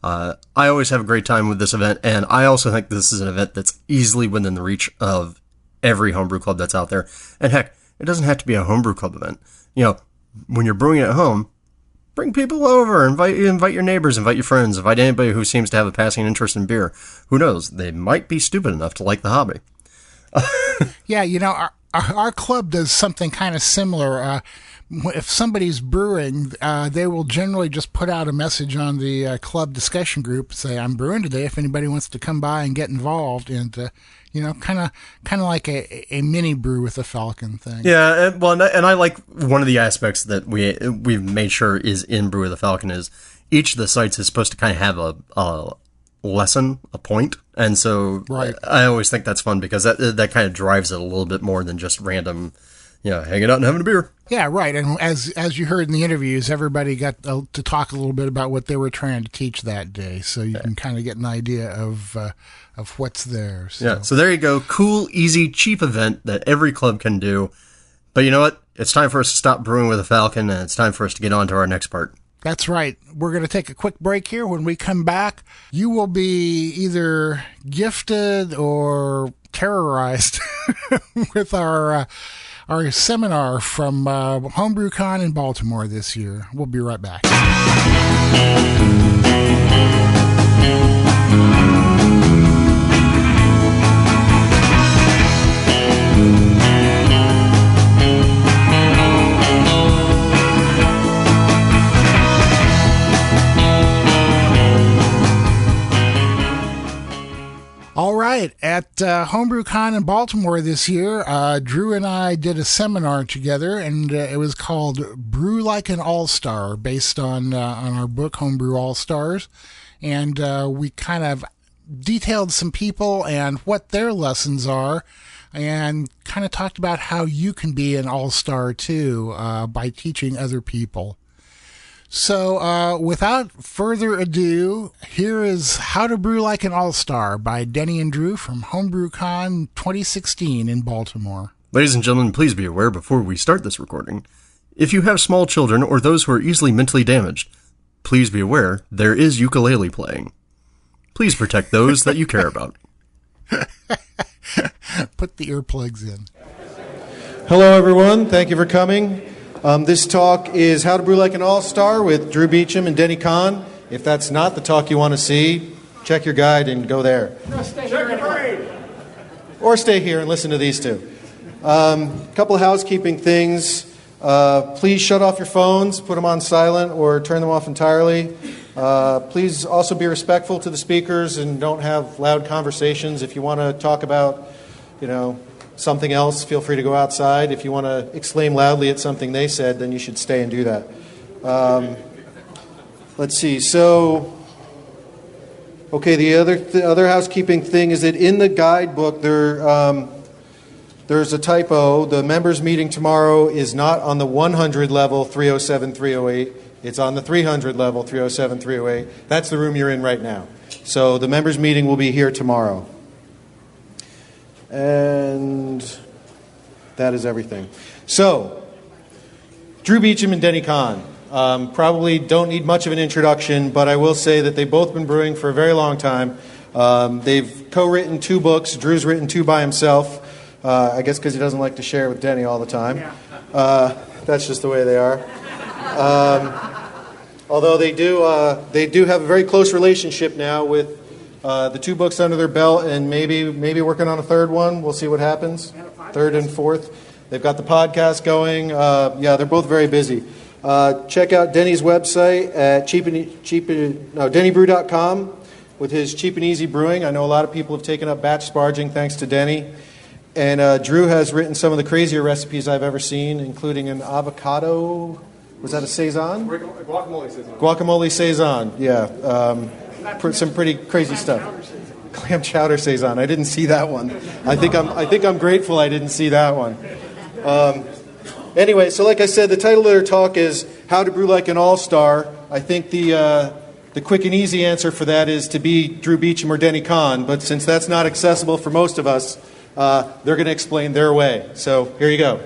S2: I always have a great time with this event, and I also think this is an event that's easily within the reach of every homebrew club that's out there. And heck, it doesn't have to be a homebrew club event. When you're brewing at home, bring people over, invite your neighbors, invite your friends, invite anybody who seems to have a passing interest in beer. Who knows? They might be stupid enough to like the hobby.
S1: Yeah, our club does something kind of similar. If somebody's brewing, they will generally just put out a message on the club discussion group, say, I'm brewing today, if anybody wants to come by and get involved, and kind of like a mini brew with a Falcon thing. Yeah,
S2: and I like one of the aspects that we've made sure is in Brew with the Falcon is each of the sites is supposed to kind of have a lesson, a point, and so
S1: right.
S2: I always think that's fun because that kind of drives it a little bit more than just random, hanging out and having a beer.
S1: Yeah, right. And as you heard in the interviews, everybody got to talk a little bit about what they were trying to teach that day, so you can kind of get an idea of what's there. So.
S2: Yeah, so there you go. Cool, easy, cheap event that every club can do. But you know what? It's time for us to stop brewing with a Falcon, and it's time for us to get on to our next part.
S1: That's right. We're going to take a quick break here. When we come back, you will be either gifted or terrorized with our seminar from HomeBrewCon in Baltimore this year. We'll be right back. All right. At HomeBrewCon in Baltimore this year, Drew and I did a seminar together, and it was called Brew Like an All-Star, based on our book, Homebrew All-Stars. And we kind of detailed some people and what their lessons are, and kind of talked about how you can be an all-star too by teaching other people. So without further ado, here is How to Brew Like an All-Star by Denny and Drew from HomeBrewCon 2016 in Baltimore.
S2: Ladies and gentlemen, please be aware before we start this recording, if you have small children or those who are easily mentally damaged, please be aware there is ukulele playing. Please protect those that you care about.
S1: Put the earplugs in.
S7: Hello, everyone. Thank you for coming. This talk is How to Brew Like an All-Star with Drew Beecham and Denny Kahn. If that's not the talk you want to see, check your guide and go there. Or stay here and listen to these two. A couple of housekeeping things. Please shut off your phones, put them on silent, or turn them off entirely. Please also be respectful to the speakers and don't have loud conversations. If you want to talk about, something else, feel free to go outside. If you want to exclaim loudly at something they said, then you should stay and do that. Let's see. So, okay, the other housekeeping thing is that in the guidebook there's a typo. The members meeting tomorrow is not on the 100 level 307-308. It's on the 300 level 307-308. That's the room you're in right now. So the members meeting will be here tomorrow. And that is everything. So, Drew Beecham and Denny Kahn. Probably don't need much of an introduction, but I will say that they've both been brewing for a very long time. They've co-written 2 books. Drew's written 2 by himself. I guess because he doesn't like to share with Denny all the time. That's just the way they are. Although they do have a very close relationship now with the 2 books under their belt, and maybe working on a 3rd one. We'll see what happens. 3rd and 4th. They've got the podcast going. They're both very busy. Check out Denny's website at dennybrew.com with his Cheap and Easy Brewing. I know a lot of people have taken up batch sparging thanks to Denny. And Drew has written some of the crazier recipes I've ever seen, including an avocado. Was that a Saison?
S8: Guacamole Saison.
S7: Guacamole Saison, yeah. Some pretty crazy stuff. Clam chowder Saison. I didn't see that one. I think I'm grateful I didn't see that one. Anyway, so like I said, the title of their talk is How to Brew Like an All-Star. I think the quick and easy answer for that is to be Drew Beecham or Denny Kahn. But since that's not accessible for most of us, they're going to explain their way. So here you go.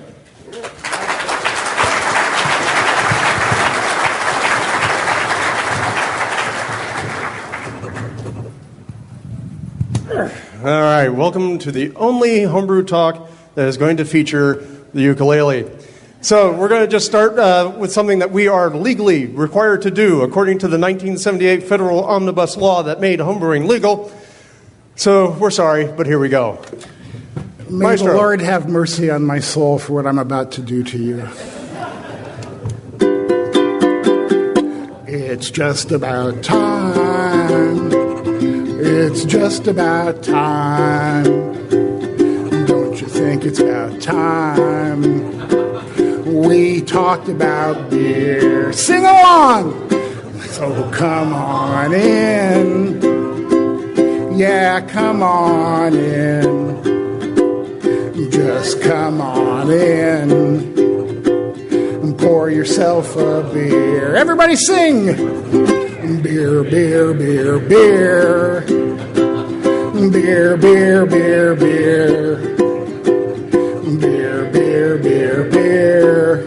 S2: All right, welcome to the only homebrew talk that is going to feature the ukulele. So we're going to just start with something that we are legally required to do according to the 1978 federal omnibus law that made homebrewing legal. So we're sorry, but here we go.
S1: May
S2: Maestro.
S1: the Lord have mercy on my soul for what I'm about to do to you. It's just about time. It's just about time. Don't you think it's about time? We talked about beer. Sing along! So come on in. Yeah, come on in. Just come on in and pour yourself a beer. Everybody sing! Beer, beer, beer, beer. Beer, beer, beer, beer. Beer, beer, beer, beer.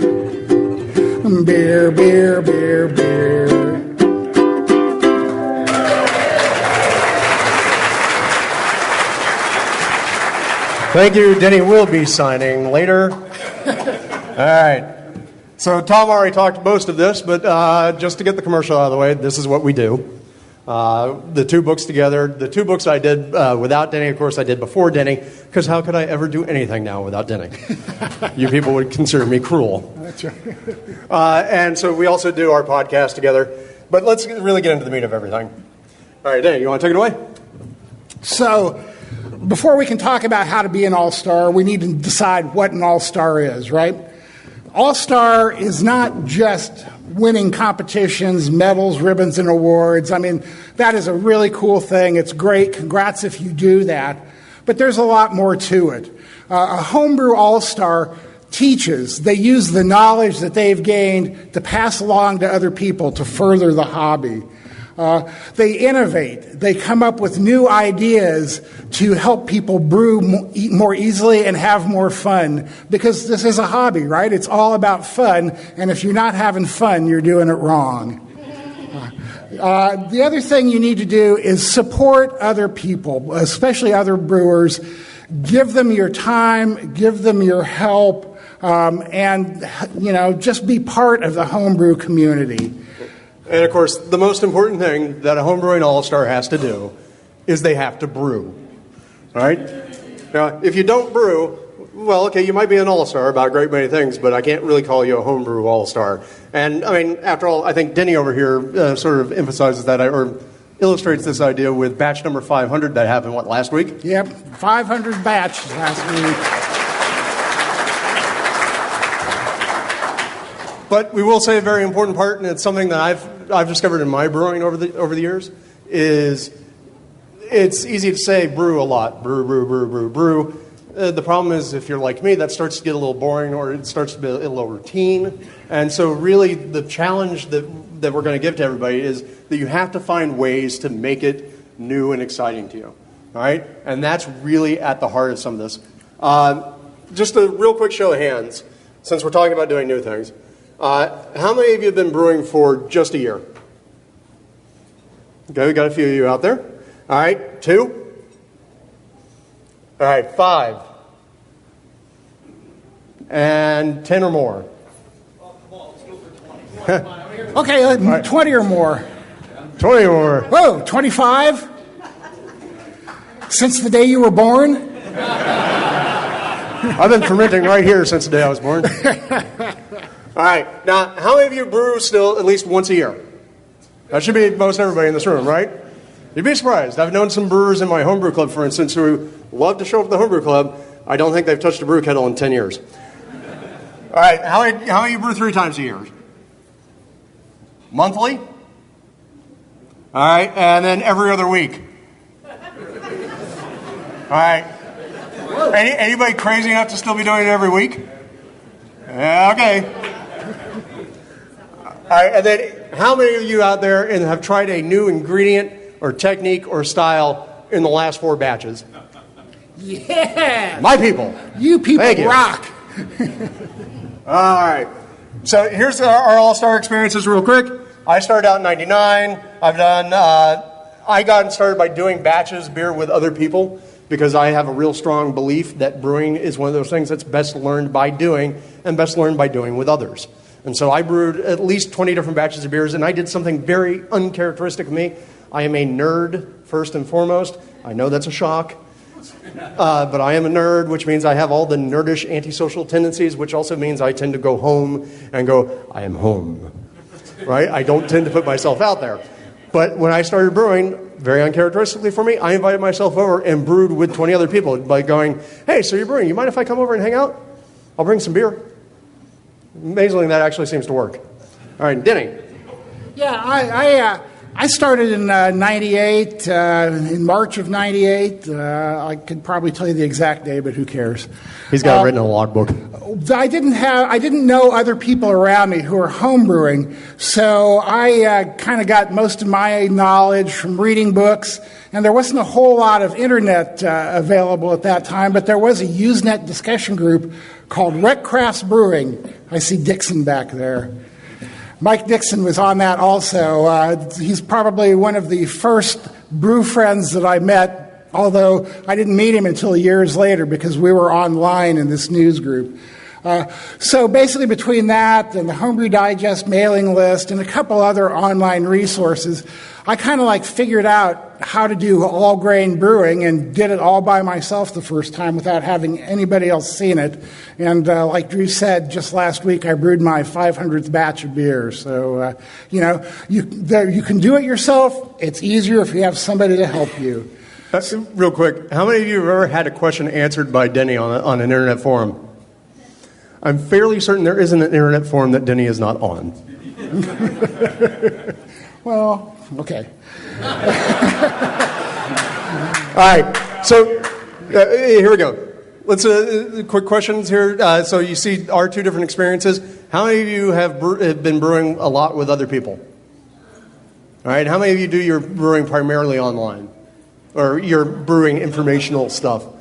S1: Beer, beer, beer, beer.
S2: Thank you. Denny will be signing later. All right. So Tom already talked most of this, but just to get the commercial out of the way, this is what we do. The 2 books together. The 2 books I did without Denny, of course, I did before Denny, because how could I ever do anything now without Denny? You people would consider me cruel.
S1: That's right.
S2: And so we also do our podcast together. But let's really get into the meat of everything. All right, Denny, you want to take it away?
S1: So, before we can talk about how to be an all-star, we need to decide what an all-star is, right? All-star is not just winning competitions, medals, ribbons, and awards. I mean, that is a really cool thing. It's great. Congrats if you do that. But there's a lot more to it. A homebrew all-star teaches. They use the knowledge that they've gained to pass along to other people to further the hobby. They innovate. They come up with new ideas to help people brew more easily and have more fun, because this is a hobby, right? It's all about fun, and if you're not having fun, you're doing it wrong. The other thing you need to do is support other people, especially other brewers. Give them your time, give them your help, and just be part of the homebrew community.
S2: And, of course, the most important thing that a homebrewing all-star has to do is they have to brew. All right? Now, if you don't brew, well, okay, you might be an all-star about a great many things, but I can't really call you a homebrew all-star. And, I mean, after all, I think Denny over here sort of emphasizes that, or illustrates this idea with batch number 500 that happened, last week?
S1: Yep, 500 batches last week.
S2: But we will say a very important part, and it's something that I've discovered in my brewing over the years, is it's easy to say brew a lot. Brew, brew, brew, brew, brew. The problem is, if you're like me, that starts to get a little boring, or it starts to be a little routine. And so really the challenge that we're going to give to everybody is that you have to find ways to make it new and exciting to you. All right? And that's really at the heart of some of this. Just a real quick show of hands, since we're talking about doing new things. How many of you have been brewing for just a year? Okay, we got a few of you out there. All right, 2. All right, 5. And 10 or more.
S8: Oh, come on, let's go for 20.
S1: Okay, right. 20 or more.
S2: 20 or more.
S1: Whoa, 25? Since the day you were born?
S2: I've been fermenting right here since the day I was born. All right. Now, how many of you brew still at least once a year? That should be most everybody in this room, right? You'd be surprised. I've known some brewers in my homebrew club, for instance, who love to show up at the homebrew club. I don't think they've touched a brew kettle in 10 years. All right. How many of you brew 3 times a year? Monthly? All right. And then every other week? All right. Anybody crazy enough to still be doing it every week? Yeah, okay. All right, and then how many of you out there have tried a new ingredient or technique or style in the last 4 batches?
S1: Yeah!
S2: My people.
S1: You people
S2: Thank you.
S1: rock.
S2: All right. So here's our all-star experiences real quick. I started out in 99. I got started by doing batches beer with other people because I have a real strong belief that brewing is one of those things that's best learned by doing and best learned by doing with others. And so I brewed at least 20 different batches of beers, and I did something very uncharacteristic of me. I am a nerd, first and foremost. I know that's a shock, but I am a nerd, which means I have all the nerdish antisocial tendencies, which also means I tend to go home and go, I am home, right? I don't tend to put myself out there. But when I started brewing, very uncharacteristically for me, I invited myself over and brewed with 20 other people by going, hey, so you're brewing, you mind if I come over and hang out? I'll bring some beer. Amazingly, that actually seems to work. All right, Denny.
S1: Yeah, I started in 98, in March of 98. I could probably tell you the exact day, but who cares?
S2: He's got it written in a logbook.
S1: I didn't know other people around me who were homebrewing, so I kind of got most of my knowledge from reading books, and there wasn't a whole lot of internet available at that time, but there was a Usenet discussion group called Rec Crafts Brewing. I see Dixon back there. Mike Dixon was on that also. He's probably one of the first brew friends that I met, although I didn't meet him until years later because we were online in this news group. So basically between that and the Homebrew Digest mailing list and a couple other online resources, I kind of figured out how to do all grain brewing and did it all by myself the first time without having anybody else seen it. And like Drew said, just last week I brewed my 500th batch of beer. So, you can do it yourself. It's easier if you have somebody to help you.
S2: Real quick, how many of you have ever had a question answered by Denny on an internet forum? I'm fairly certain there isn't an internet forum that Denny is not on.
S1: Well, okay.
S2: All right, so here we go. Let's quick questions here. So you see our two different experiences. How many of you have been brewing a lot with other people? All right, how many of you do your brewing primarily online? Or your brewing informational stuff? All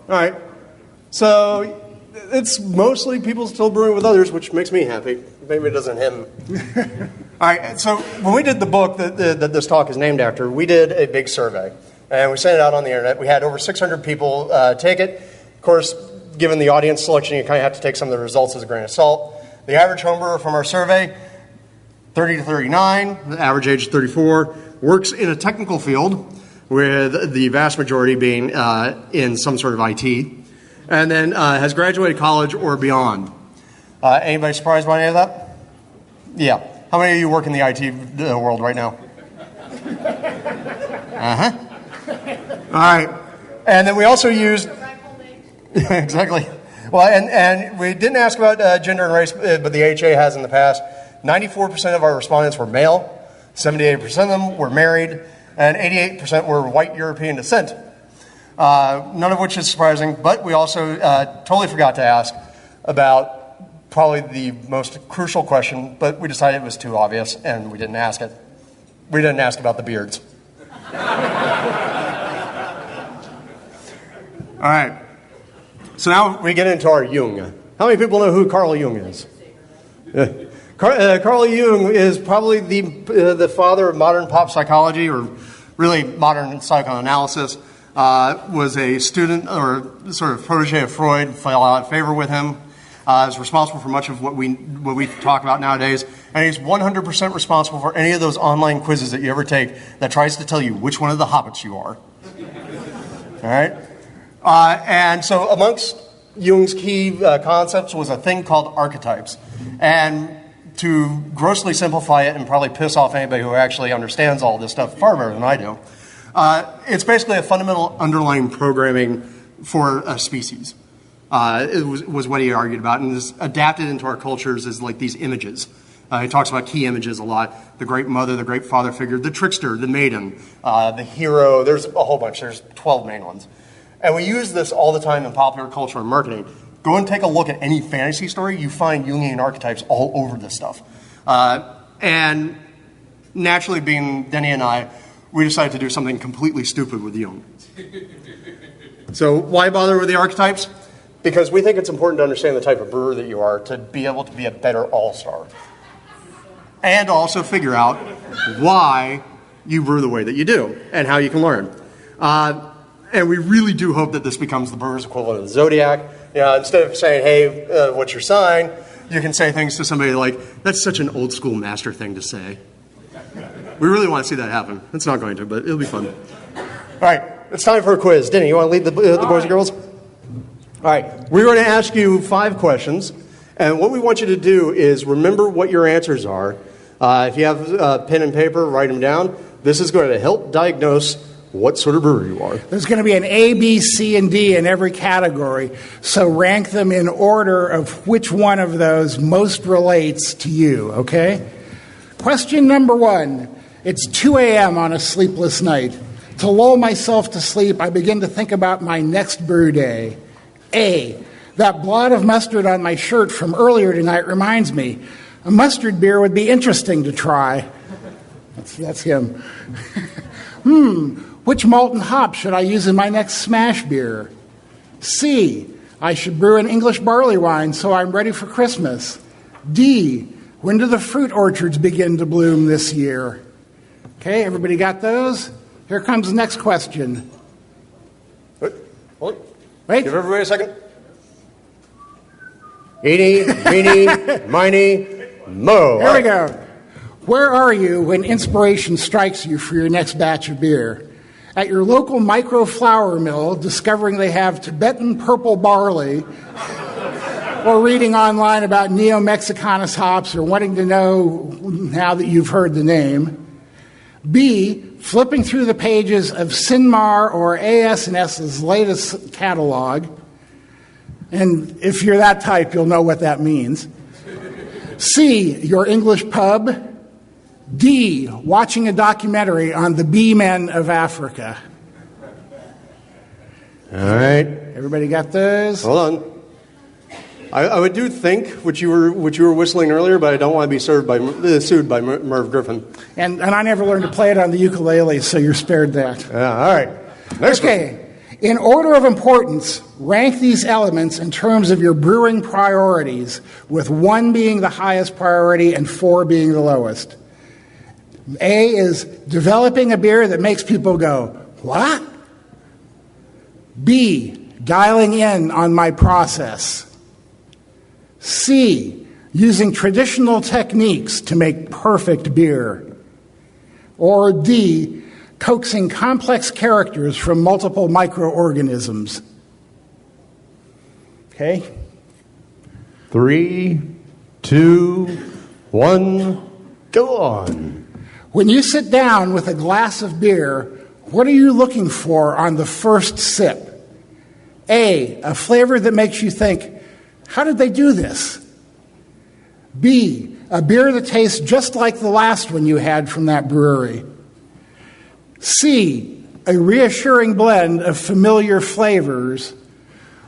S2: right, so it's mostly people still brewing with others, which makes me happy. Maybe it doesn't him. All right, so when we did the book that this talk is named after, we did a big survey. And we sent it out on the internet. We had over 600 people take it. Of course, given the audience selection, you kind of have to take some of the results as a grain of salt. The average homebrewer from our survey, 30 to 39, the average age is 34, works in a technical field, with the vast majority being in some sort of IT, and then has graduated college or beyond. Anybody surprised by any of that? Yeah. How many of you work in the IT world right now? Uh-huh. All right. And then we also used... Exactly. Well, and we didn't ask about gender and race, but the HA has in the past. 94% of our respondents were male, 78% of them were married, and 88% were white European descent. None of which is surprising, but we also totally forgot to ask about probably the most crucial question, but we decided it was too obvious, and we didn't ask it. We didn't ask about the beards. All right. So now we get into our Jung. How many people know who Carl Jung is? Carl Jung is probably the father of modern pop psychology, or really modern psychoanalysis. Was a student or sort of protege of Freud, fell out of favor with him. Is responsible for much of what we talk about nowadays, and he's 100% responsible for any of those online quizzes that you ever take that tries to tell you which one of the hobbits you are. All right. And so amongst Jung's key concepts was a thing called archetypes. And to grossly simplify it and probably piss off anybody who actually understands all this stuff far better than I do, it's basically a fundamental underlying programming for a species. It was what he argued about, and is adapted into our cultures as like these images. He talks about key images a lot: the great mother, the great father figure, the trickster, the maiden, the hero. There's a whole bunch. There's 12 main ones. And we use this all the time in popular culture and marketing. Go and take a look at any fantasy story. You find Jungian archetypes all over this stuff. And naturally, being Denny and I, we decided to do something completely stupid with Jung. So why bother with the archetypes? Because we think it's important to understand the type of brewer that you are to be able to be a better all-star. And also figure out why you brew the way that you do and how you can learn. And we really do hope that this becomes the brewer's equivalent of the Zodiac. You know, instead of saying, hey, what's your sign? You can say things to somebody like, that's such an old school master thing to say. We really want to see that happen. It's not going to, but it'll be fun. All right, it's time for a quiz. Denny, you want to lead the boys and girls? All right, we're going to ask you 5 questions. And what we want you to do is remember what your answers are. If you have pen and paper, write them down. This is going to help diagnose what sort of brewer you are.
S1: There's going to be an A, B, C, and D in every category, so rank them in order of which one of those most relates to you, okay? Question number 1. It's 2 a.m. on a sleepless night. To lull myself to sleep, I begin to think about my next brew day. A, that blot of mustard on my shirt from earlier tonight reminds me, a mustard beer would be interesting to try. That's him. Which malt and hop should I use in my next smash beer? C, I should brew an English barley wine so I'm ready for Christmas. D, when do the fruit orchards begin to bloom this year? Okay, everybody got those? Here comes the next question.
S2: Hold it.
S1: Wait.
S2: Give everybody a second. Eeny, meeny, miny, mo.
S1: Here we go. Where are you when inspiration strikes you for your next batch of beer? At your local micro flour mill, discovering they have Tibetan purple barley, or reading online about Neo-Mexicanus hops, or wanting to know now that you've heard the name. B, flipping through the pages of Sinmar or AS&S's latest catalog, and if you're that type, you'll know what that means. C, your English pub. D, watching a documentary on the bee men of Africa.
S2: All right.
S1: Everybody got those?
S2: Hold on. I would do think what you were whistling earlier, but I don't want to be sued by Merv Griffin.
S1: And I never learned to play it on the ukulele, so you're spared that.
S2: All right. Next
S1: Okay. In order of importance, rank these elements in terms of your brewing priorities, with 1 being the highest priority and 4 being the lowest. A is developing a beer that makes people go, what? B, dialing in on my process. C, using traditional techniques to make perfect beer. Or D, coaxing complex characters from multiple microorganisms. Okay?
S2: 3, 2, 1, go on.
S1: When you sit down with a glass of beer, what are you looking for on the first sip? A, a flavor that makes you think, how did they do this? B, a beer that tastes just like the last one you had from that brewery. C, a reassuring blend of familiar flavors.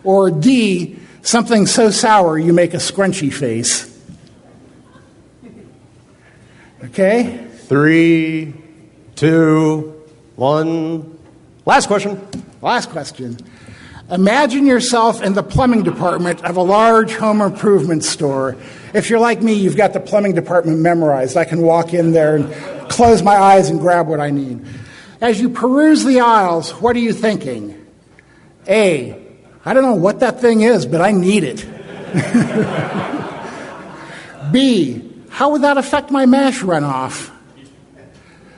S1: Or D, something so sour you make a scrunchy face. Okay?
S2: 3, 2, 1. Last question.
S1: Last question. Imagine yourself in the plumbing department of a large home improvement store. If you're like me, you've got the plumbing department memorized. I can walk in there and close my eyes and grab what I need. As you peruse the aisles, what are you thinking? A, I don't know what that thing is, but I need it. B, how would that affect my mash runoff?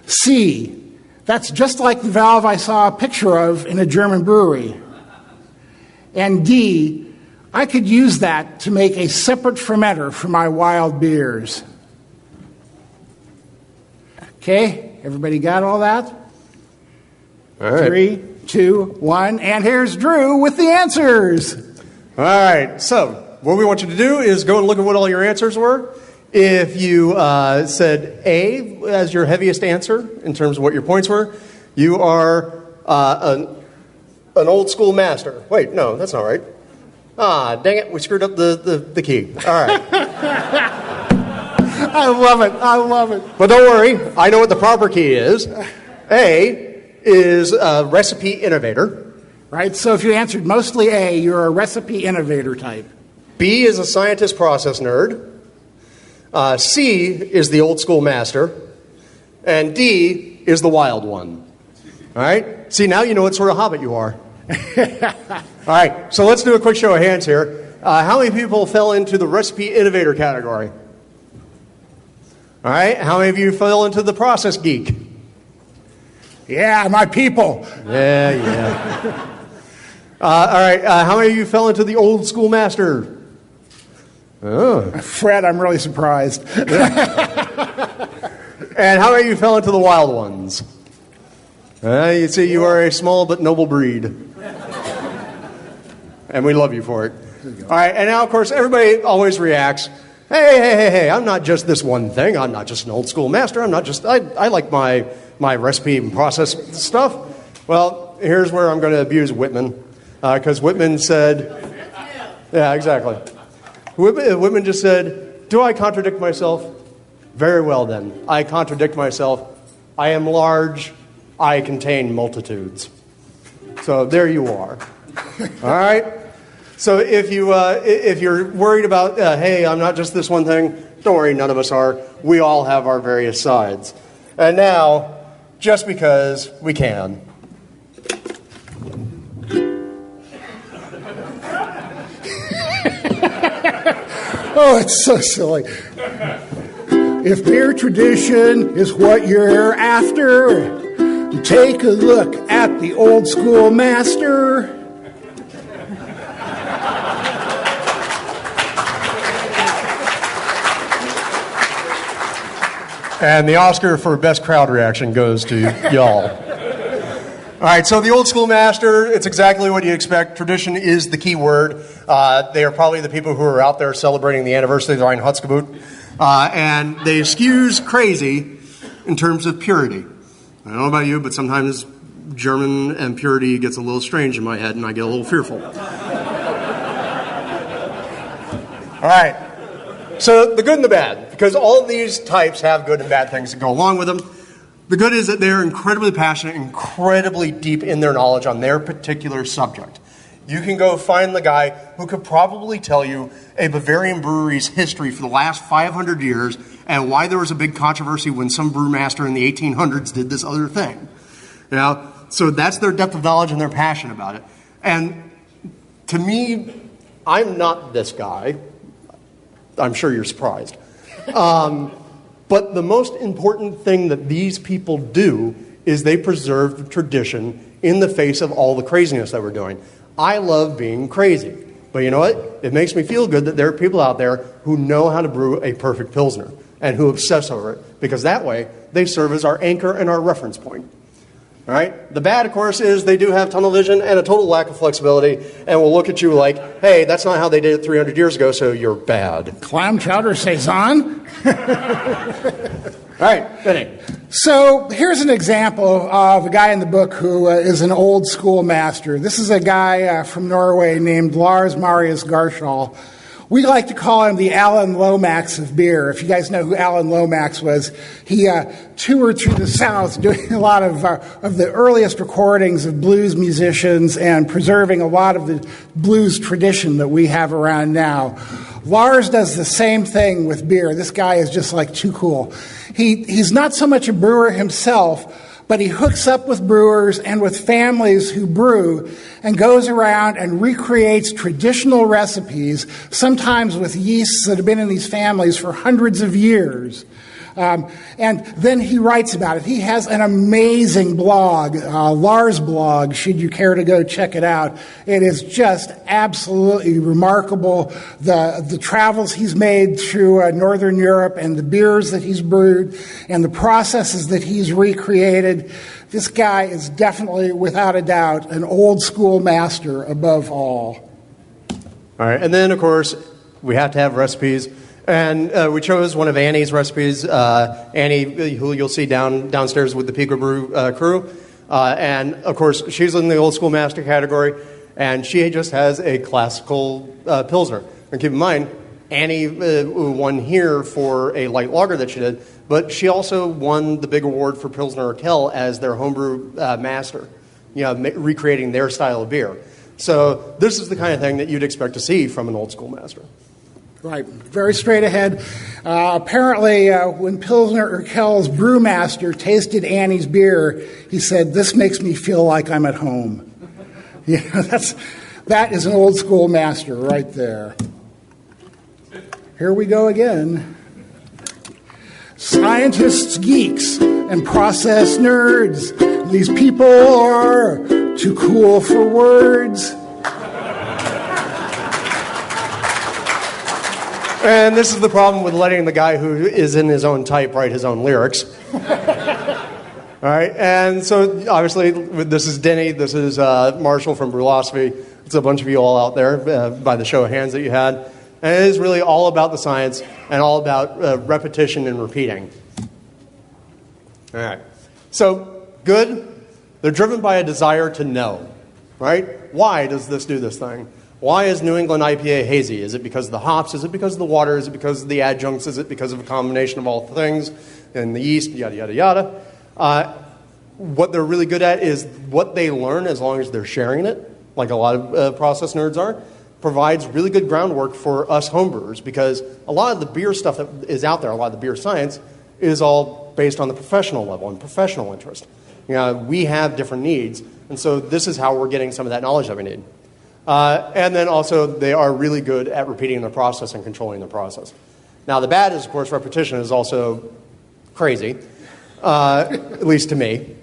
S1: C, that's just like the valve I saw a picture of in a German brewery. And D, I could use that to make a separate fermenter for my wild beers. Okay, everybody got all that?
S2: All right.
S1: 3, 2, 1, and here's Drew with the answers.
S2: All right, so what we want you to do is go and look at what all your answers were. If you said A as your heaviest answer in terms of what your points were, you are an old school master. Wait, no, that's not right. Ah, dang it, we screwed up the key. All right.
S1: I love it. I love it.
S2: But don't worry, I know what the proper key is. A is a recipe innovator.
S1: Right, so if you answered mostly A, you're a recipe innovator type.
S2: B is a scientist process nerd. C is the old school master. And D is the wild one. All right? See, now you know what sort of hobbit you are. All right, so let's do a quick show of hands here. How many people fell into the recipe innovator category? All right, how many of you fell into the process geek?
S1: Yeah, my people.
S2: Yeah. All right, how many of you fell into the old school master? Oh.
S1: Fred, I'm really surprised.
S2: And how many of you fell into the wild ones? You see, you are a small but noble breed. And we love you for it. All right, and now, of course, everybody always reacts, hey, I'm not just this one thing. I'm not just an old school master. I like my recipe and process stuff. Well, here's where I'm going to abuse Whitman, because Whitman said, yeah, exactly. Whitman just said, do I contradict myself? Very well, then. I contradict myself. I am large. I contain multitudes. So there you are. All right? So if you're worried about, hey, I'm not just this one thing, don't worry, none of us are. We all have our various sides. And now, just because we can.
S1: Oh, it's so silly. If beer tradition is what you're after, take a look at the old school master.
S2: And the Oscar for best crowd reaction goes to y'all. All right, so the old school master, it's exactly what you expect. Tradition is the key word. They are probably the people who are out there celebrating the anniversary of the Reinheitsgebot. And they skews crazy in terms of purity. I don't know about you, but sometimes German and purity gets a little strange in my head, and I get a little fearful. All right, so the good and the bad, because all of these types have good and bad things that go along with them. The good is that they're incredibly passionate, incredibly deep in their knowledge on their particular subject. You can go find the guy who could probably tell you a Bavarian brewery's history for the last 500 years and why there was a big controversy when some brewmaster in the 1800s did this other thing. You know? So that's their depth of knowledge and their passion about it. And to me, I'm not this guy. I'm sure you're surprised. But the most important thing that these people do is they preserve the tradition in the face of all the craziness that we're doing. I love being crazy. But you know what? It makes me feel good that there are people out there who know how to brew a perfect Pilsner and who obsess over it, because that way they serve as our anchor and our reference point. All right? The bad, of course, is they do have tunnel vision and a total lack of flexibility, and will look at you like, hey, that's not how they did it 300 years ago, so you're bad.
S1: Clam chowder saison.
S2: All right, Denny.
S1: So here's an example of a guy in the book who is an old school master. This is a guy from Norway named Lars Marius Garshol. We like to call him the Alan Lomax of beer. If you guys know who Alan Lomax was, he toured through the South doing a lot of the earliest recordings of blues musicians and preserving a lot of the blues tradition that we have around now. Lars does the same thing with beer. This guy is just like too cool. He's not so much a brewer himself, but he hooks up with brewers and with families who brew and goes around and recreates traditional recipes, sometimes with yeasts that have been in these families for hundreds of years. And then he writes about it. He has an amazing blog, Lars blog, should you care to go check it out. It is just absolutely remarkable. The travels he's made through Northern Europe and the beers that he's brewed and the processes that he's recreated. This guy is definitely, without a doubt, an old school master above all.
S2: All right, and then, of course, we have to have recipes. And we chose one of Annie's recipes, Annie, who you'll see downstairs with the Pico Brew crew. And, of course, she's in the old school master category, and she just has a classical Pilsner. And keep in mind, Annie won here for a light lager that she did, but she also won the big award for Pilsner Urquell as their homebrew master, recreating their style of beer. So this is the kind of thing that you'd expect to see from an old school master.
S1: Right, very straight ahead. Apparently, when Pilsner Urquell's brewmaster tasted Annie's beer, he said, "This makes me feel like I'm at home." That is an old school master right there. Here we go again. Scientists, geeks, and process nerds. These people are too cool for words.
S2: And this is the problem with letting the guy who is in his own type write his own lyrics. All right, and so obviously this is Denny, this is Marshall from Brewlosophy. It's a bunch of you all out there by the show of hands that you had. And it is really all about the science and all about repetition and repeating. All right, so good. They're driven by a desire to know, right? Why does this do this thing? Why is New England IPA hazy? Is it because of the hops? Is it because of the water? Is it because of the adjuncts? Is it because of a combination of all things and the yeast, yada, yada, yada? What they're really good at is what they learn, as long as they're sharing it, like a lot of process nerds are, provides really good groundwork for us homebrewers, because a lot of the beer stuff that is out there, a lot of the beer science, is all based on the professional level and professional interest. We have different needs, and so this is how we're getting some of that knowledge that we need. And then also, they are really good at repeating the process and controlling the process. Now, the bad is, of course, repetition is also crazy, at least to me.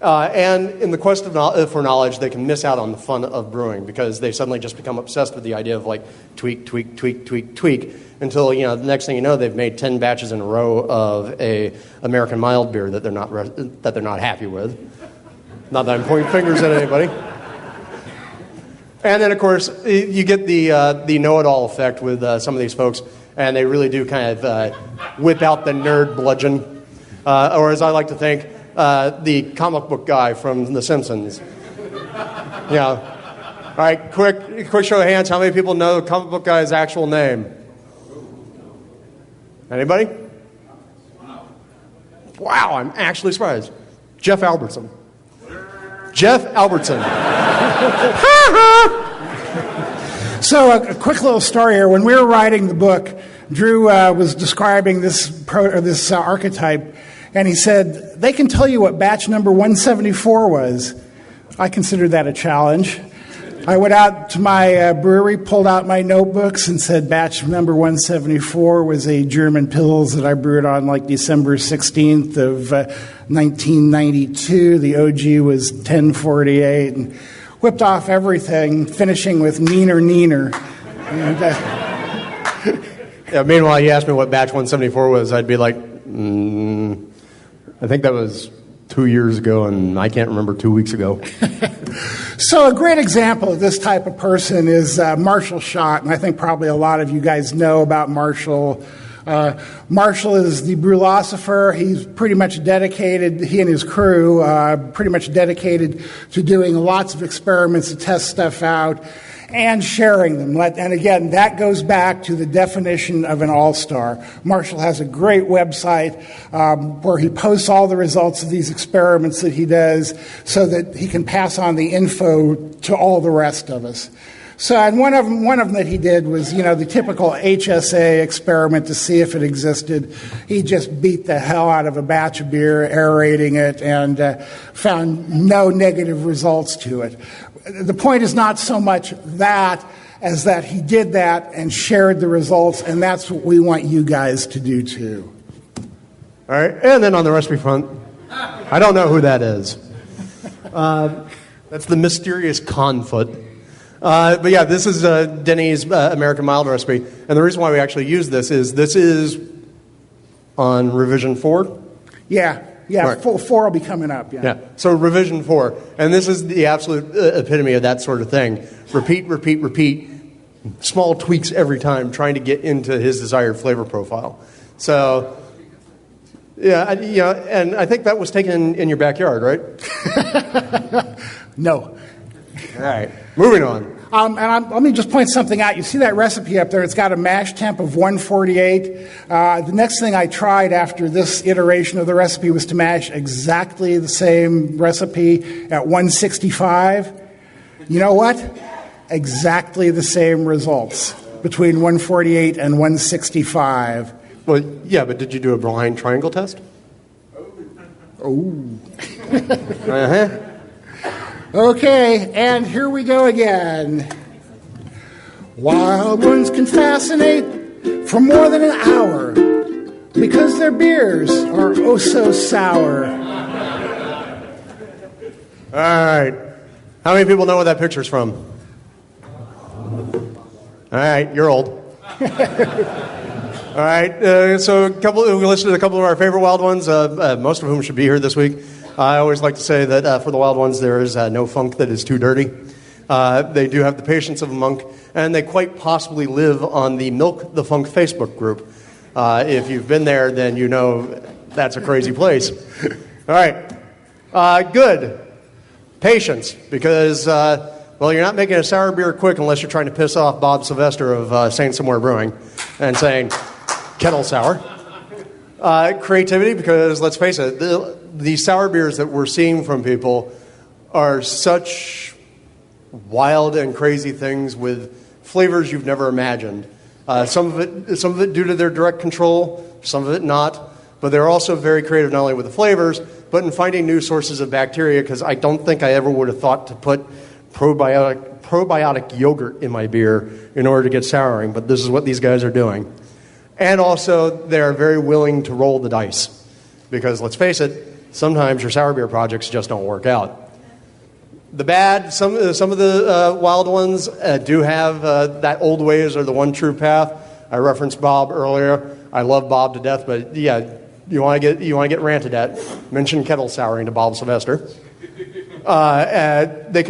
S2: And in the quest for knowledge, they can miss out on the fun of brewing because they suddenly just become obsessed with the idea of like tweak, tweak, tweak, tweak, tweak, until the next thing you know, they've made 10 batches in a row of a American mild beer that they're not happy with. Not that I'm pointing fingers at anybody. And then, of course, you get the know-it-all effect with some of these folks, and they really do kind of whip out the nerd bludgeon, or as I like to think, the comic book guy from The Simpsons. All right, quick show of hands. How many people know the comic book guy's actual name? Anybody? Wow, I'm actually surprised. Jeff Albertson. Jeff Albertson.
S1: So a quick little story here. When we were writing the book, Drew was describing this archetype, and he said, they can tell you what batch number 174 was. I considered that a challenge. I went out to my brewery, pulled out my notebooks, and said batch number 174 was a German Pils that I brewed on like December 16th of 1992. The OG was 1048, and whipped off everything, finishing with Neener. And,
S2: yeah, meanwhile, you asked me what batch 174 was, I'd be like, I think that was 2 years ago, and I can't remember 2 weeks ago.
S1: So a great example of this type of person is Marshall Schott, and I think probably a lot of you guys know about Marshall. Marshall is the brewlosopher. He's pretty much dedicated, he and his crew, pretty much dedicated to doing lots of experiments to test stuff out and sharing them. And again, that goes back to the definition of an all-star. Marshall has a great website where he posts all the results of these experiments that he does so that he can pass on the info to all the rest of us. So, and one of them that he did was, the typical HSA experiment to see if it existed. He just beat the hell out of a batch of beer, aerating it, and found no negative results to it. The point is not so much that as that he did that and shared the results, and that's what we want you guys to do too.
S2: All right, and then on the recipe front, I don't know who that is. That's the mysterious Confoot. But yeah, this is Denny's American Mild recipe. And the reason why we actually use this is on revision 4.
S1: Yeah, right. 4 will be coming up.
S2: Yeah, so revision 4. And this is the absolute epitome of that sort of thing. Repeat, repeat, repeat. Small tweaks every time, trying to get into his desired flavor profile. So, yeah, and I think that was taken in your backyard, right?
S1: No.
S2: All right, moving on.
S1: Let me just point something out. You see that recipe up there? It's got a mash temp of 148. The next thing I tried after this iteration of the recipe was to mash exactly the same recipe at 165. You know what? Exactly the same results between 148 and 165.
S2: Well, yeah, but did you do a blind triangle test?
S1: Oh.
S2: Uh-huh.
S1: Okay, and here we go again. Wild ones can fascinate for more than an hour because their beers are oh so sour.
S2: All right. How many people know what that picture's from? All right, you're old. All right, so we listed a couple of our favorite wild ones, most of whom should be here this week. I always like to say that for the wild ones, there is no funk that is too dirty. They do have the patience of a monk, and they quite possibly live on the Milk the Funk Facebook group. If you've been there, then you know that's a crazy place. All right, good. Patience, because, you're not making a sour beer quick unless you're trying to piss off Bob Sylvester of Saint Somewhere Brewing and saying, kettle sour. Creativity, because let's face it, the sour beers that we're seeing from people are such wild and crazy things with flavors you've never imagined. Some of it due to their direct control, some of it not. But they're also very creative not only with the flavors, but in finding new sources of bacteria, because I don't think I ever would have thought to put probiotic yogurt in my beer in order to get souring, but this is what these guys are doing. And also, they're very willing to roll the dice. Because let's face it, sometimes your sour beer projects just don't work out. The bad, some of the wild ones do have that old ways or the one true path. I referenced Bob earlier. I love Bob to death, but yeah, you want to get ranted at. Mention kettle souring to Bob Sylvester. They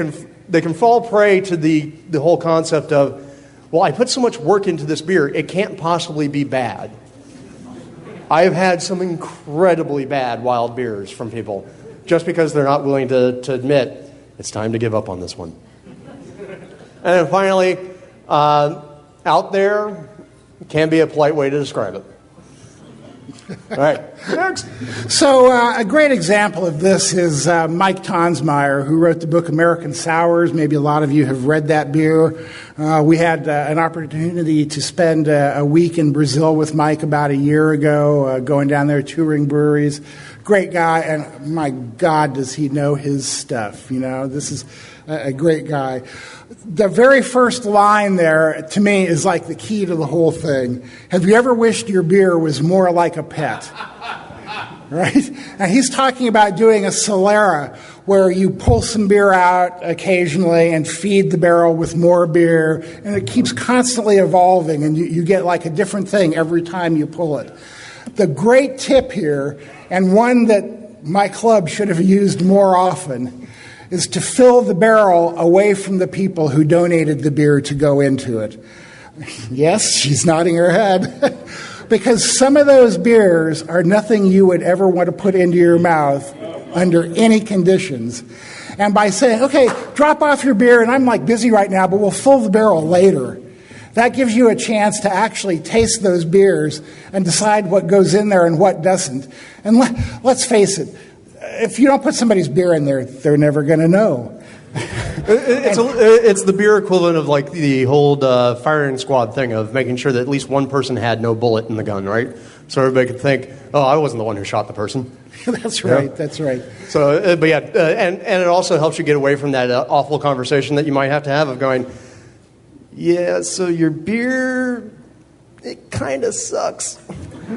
S2: can fall prey to the whole concept of, well, I put so much work into this beer, it can't possibly be bad. I have had some incredibly bad wild beers from people just because they're not willing to admit it's time to give up on this one. And then finally, out there can be a polite way to describe it. All right, next.
S1: So a great example of this is Mike Tonsmeyer, who wrote the book American Sours. Maybe a lot of you have read that beer. We had an opportunity to spend a week in Brazil with Mike about a year ago, going down there touring breweries. Great guy, and my God, does he know his stuff. This is a great guy. The very first line there, to me, is like the key to the whole thing. Have you ever wished your beer was more like a pet? Right? And he's talking about doing a Solera, where you pull some beer out occasionally and feed the barrel with more beer, and it keeps constantly evolving, and you get like a different thing every time you pull it. The great tip here, and one that my club should have used more often, is to fill the barrel away from the people who donated the beer to go into it. Yes, she's nodding her head. Because some of those beers are nothing you would ever want to put into your mouth under any conditions. And by saying, okay, drop off your beer, and I'm like busy right now, but we'll fill the barrel later. That gives you a chance to actually taste those beers and decide what goes in there and what doesn't. And let's face it, if you don't put somebody's beer in there, they're never going to know.
S2: It's the beer equivalent of like the whole firing squad thing of making sure that at least one person had no bullet in the gun, right? So everybody could think, oh, I wasn't the one who shot the person.
S1: That's right. That's right.
S2: So, but yeah, and it also helps you get away from that awful conversation that you might have to have of going, yeah, so your beer, it kind of sucks.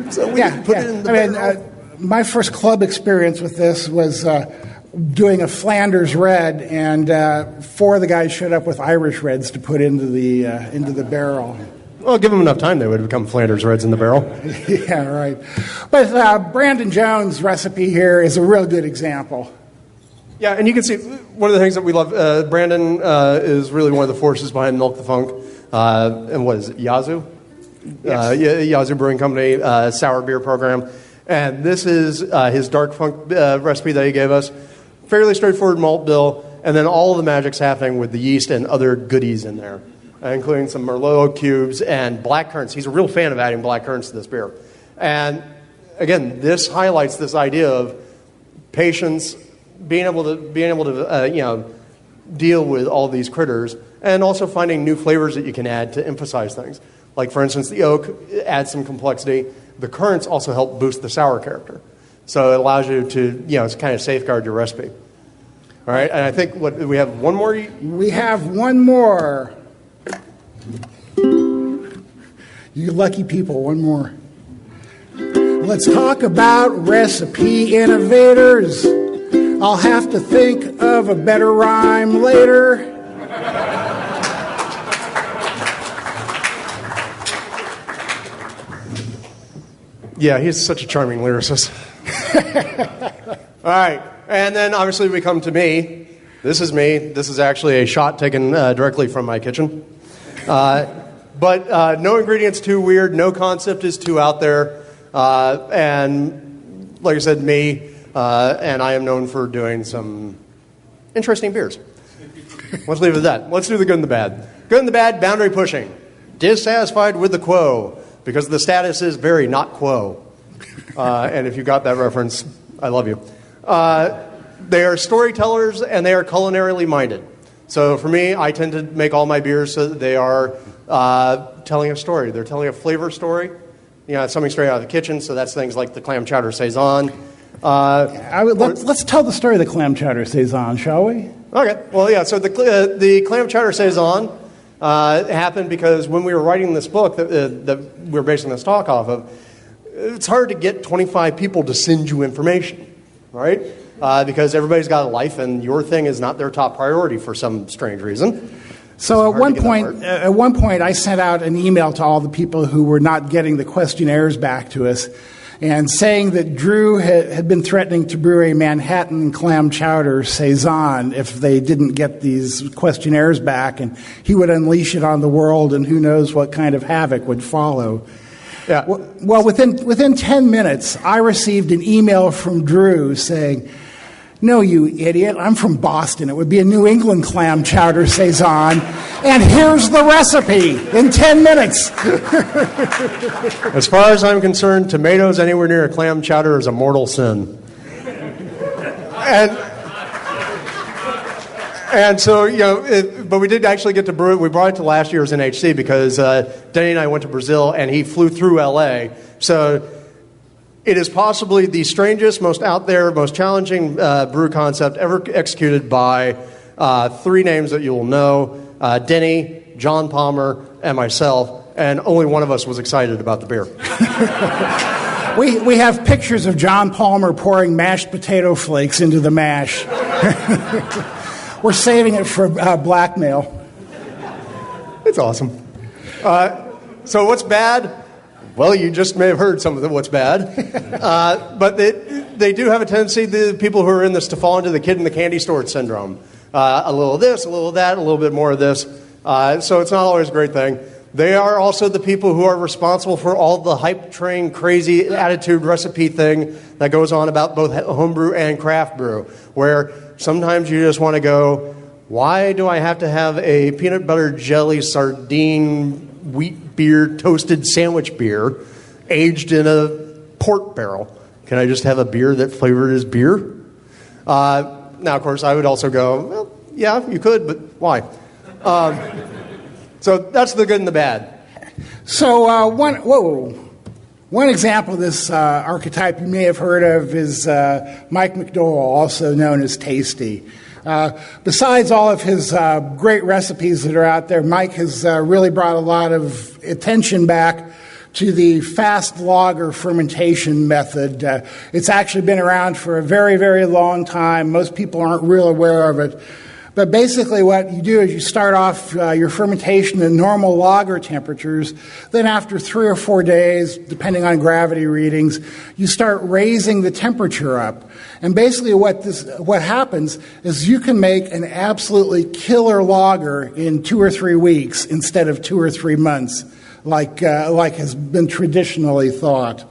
S2: So we can put it in the barrel.
S1: My first club experience with this was doing a Flanders Red, and 4 of the guys showed up with Irish Reds to put into the barrel.
S2: Well, give them enough time, they would become Flanders Reds in the barrel.
S1: Yeah, right. But Brandon Jones' recipe here is a real good example.
S2: Yeah, and you can see one of the things that we love. Brandon is really one of the forces behind Milk the Funk. And what is it, Yazoo?
S1: Yes.
S2: Yazoo Brewing Company sour beer program. And this is his dark funk recipe that he gave us. Fairly straightforward malt bill, and then all of the magic's happening with the yeast and other goodies in there, including some Merlot cubes and black currants. He's a real fan of adding black currants to this beer. And again, this highlights this idea of patience, being able to deal with all these critters, and also finding new flavors that you can add to emphasize things. Like, for instance, the oak adds some complexity. The currants also help boost the sour character. So it allows you to, kind of safeguard your recipe. All right, and I think, we have one more?
S1: We have one more. You lucky people, one more. Let's talk about recipe innovators. I'll have to think of a better rhyme later.
S2: Yeah, he's such a charming lyricist. All right, and then obviously we come to me. This is me. This is actually a shot taken directly from my kitchen. But no ingredient's too weird. No concept is too out there. And like I said, me, and I am known for doing some interesting beers. Let's leave it at that. Let's do the good and the bad. Good and the bad, boundary pushing. Dissatisfied with the quo, because the status is very not quo. And if you got that reference, I love you. They are storytellers, and they are culinarily minded. So for me, I tend to make all my beers so that they are telling a story. They're telling a flavor story. It's something straight out of the kitchen, so that's things like the clam chowder saison.
S1: Let's tell the story of the clam chowder saison, shall we?
S2: Okay. Well, yeah, so the clam chowder saison happened because when we were writing this book that we were basing this talk off of, it's hard to get 25 people to send you information, right? Because everybody's got a life, and your thing is not their top priority for some strange reason.
S1: So at one point, I sent out an email to all the people who were not getting the questionnaires back to us, and saying that Drew had been threatening to brew a Manhattan clam chowder saison if they didn't get these questionnaires back, and he would unleash it on the world, and who knows what kind of havoc would follow.
S2: Yeah.
S1: Well, within 10 minutes, I received an email from Drew saying, "No, you idiot, I'm from Boston. It would be a New England clam chowder saison, and here's the recipe in 10 minutes."
S2: As far as I'm concerned, tomatoes anywhere near a clam chowder is a mortal sin. And so, but we did actually get to brew it. We brought it to last year's NHC because Denny and I went to Brazil, and he flew through LA. So it is possibly the strangest, most out there, most challenging brew concept ever executed by three names that you will know, Denny, John Palmer, and myself, and only one of us was excited about the beer.
S1: We have pictures of John Palmer pouring mashed potato flakes into the mash. We're saving it for blackmail.
S2: It's awesome. So what's bad? Well, you just may have heard some of what's bad. But they do have a tendency, the people who are in this, to fall into the kid in the candy store syndrome. A little of this, a little of that, a little bit more of this. So it's not always a great thing. They are also the people who are responsible for all the hype train, crazy attitude recipe thing that goes on about both homebrew and craft brew, where sometimes you just want to go, why do I have to have a peanut butter jelly sardine wheat beer toasted sandwich beer aged in a port barrel? Can I just have a beer that flavored as beer? Now, of course, I would also go, well, yeah, you could, but why? So that's the good and the bad.
S1: So one example of this archetype you may have heard of is Mike McDowell, also known as Tasty. Besides all of his great recipes that are out there, Mike has really brought a lot of attention back to the fast lager fermentation method. It's actually been around for a very, very long time. Most people aren't real aware of it. But basically what you do is you start off your fermentation at normal lager temperatures. Then after 3 or 4 days, depending on gravity readings, you start raising the temperature up. And basically what happens is you can make an absolutely killer lager in 2 or 3 weeks instead of 2 or 3 months, like has been traditionally thought.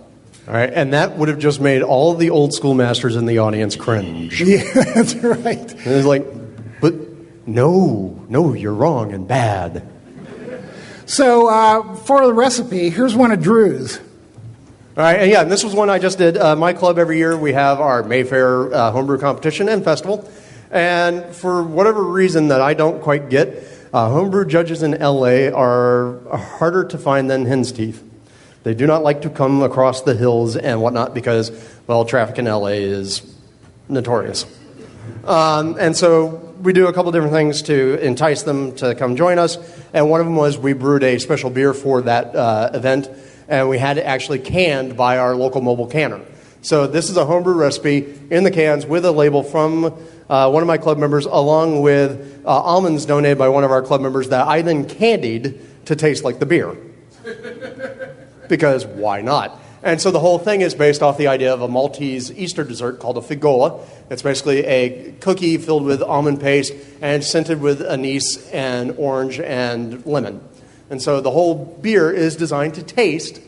S2: All right, and that would have just made all the old school masters in the audience cringe.
S1: Yeah, that's right.
S2: And it's like, but no, you're wrong and bad.
S1: So for the recipe, here's one of Drew's.
S2: All right, and yeah, this was one I just did. My club, every year, we have our Mayfair homebrew competition and festival. And for whatever reason that I don't quite get, homebrew judges in LA are harder to find than hen's teeth. They do not like to come across the hills and whatnot because, well, traffic in LA is notorious. And so we do a couple different things to entice them to come join us. And one of them was we brewed a special beer for that event, and we had it actually canned by our local mobile canner. So this is a homebrew recipe in the cans with a label from one of my club members, along with almonds donated by one of our club members that I then candied to taste like the beer. Because why not? And so the whole thing is based off the idea of a Maltese Easter dessert called a figola. It's basically a cookie filled with almond paste and scented with anise and orange and lemon. And so the whole beer is designed to taste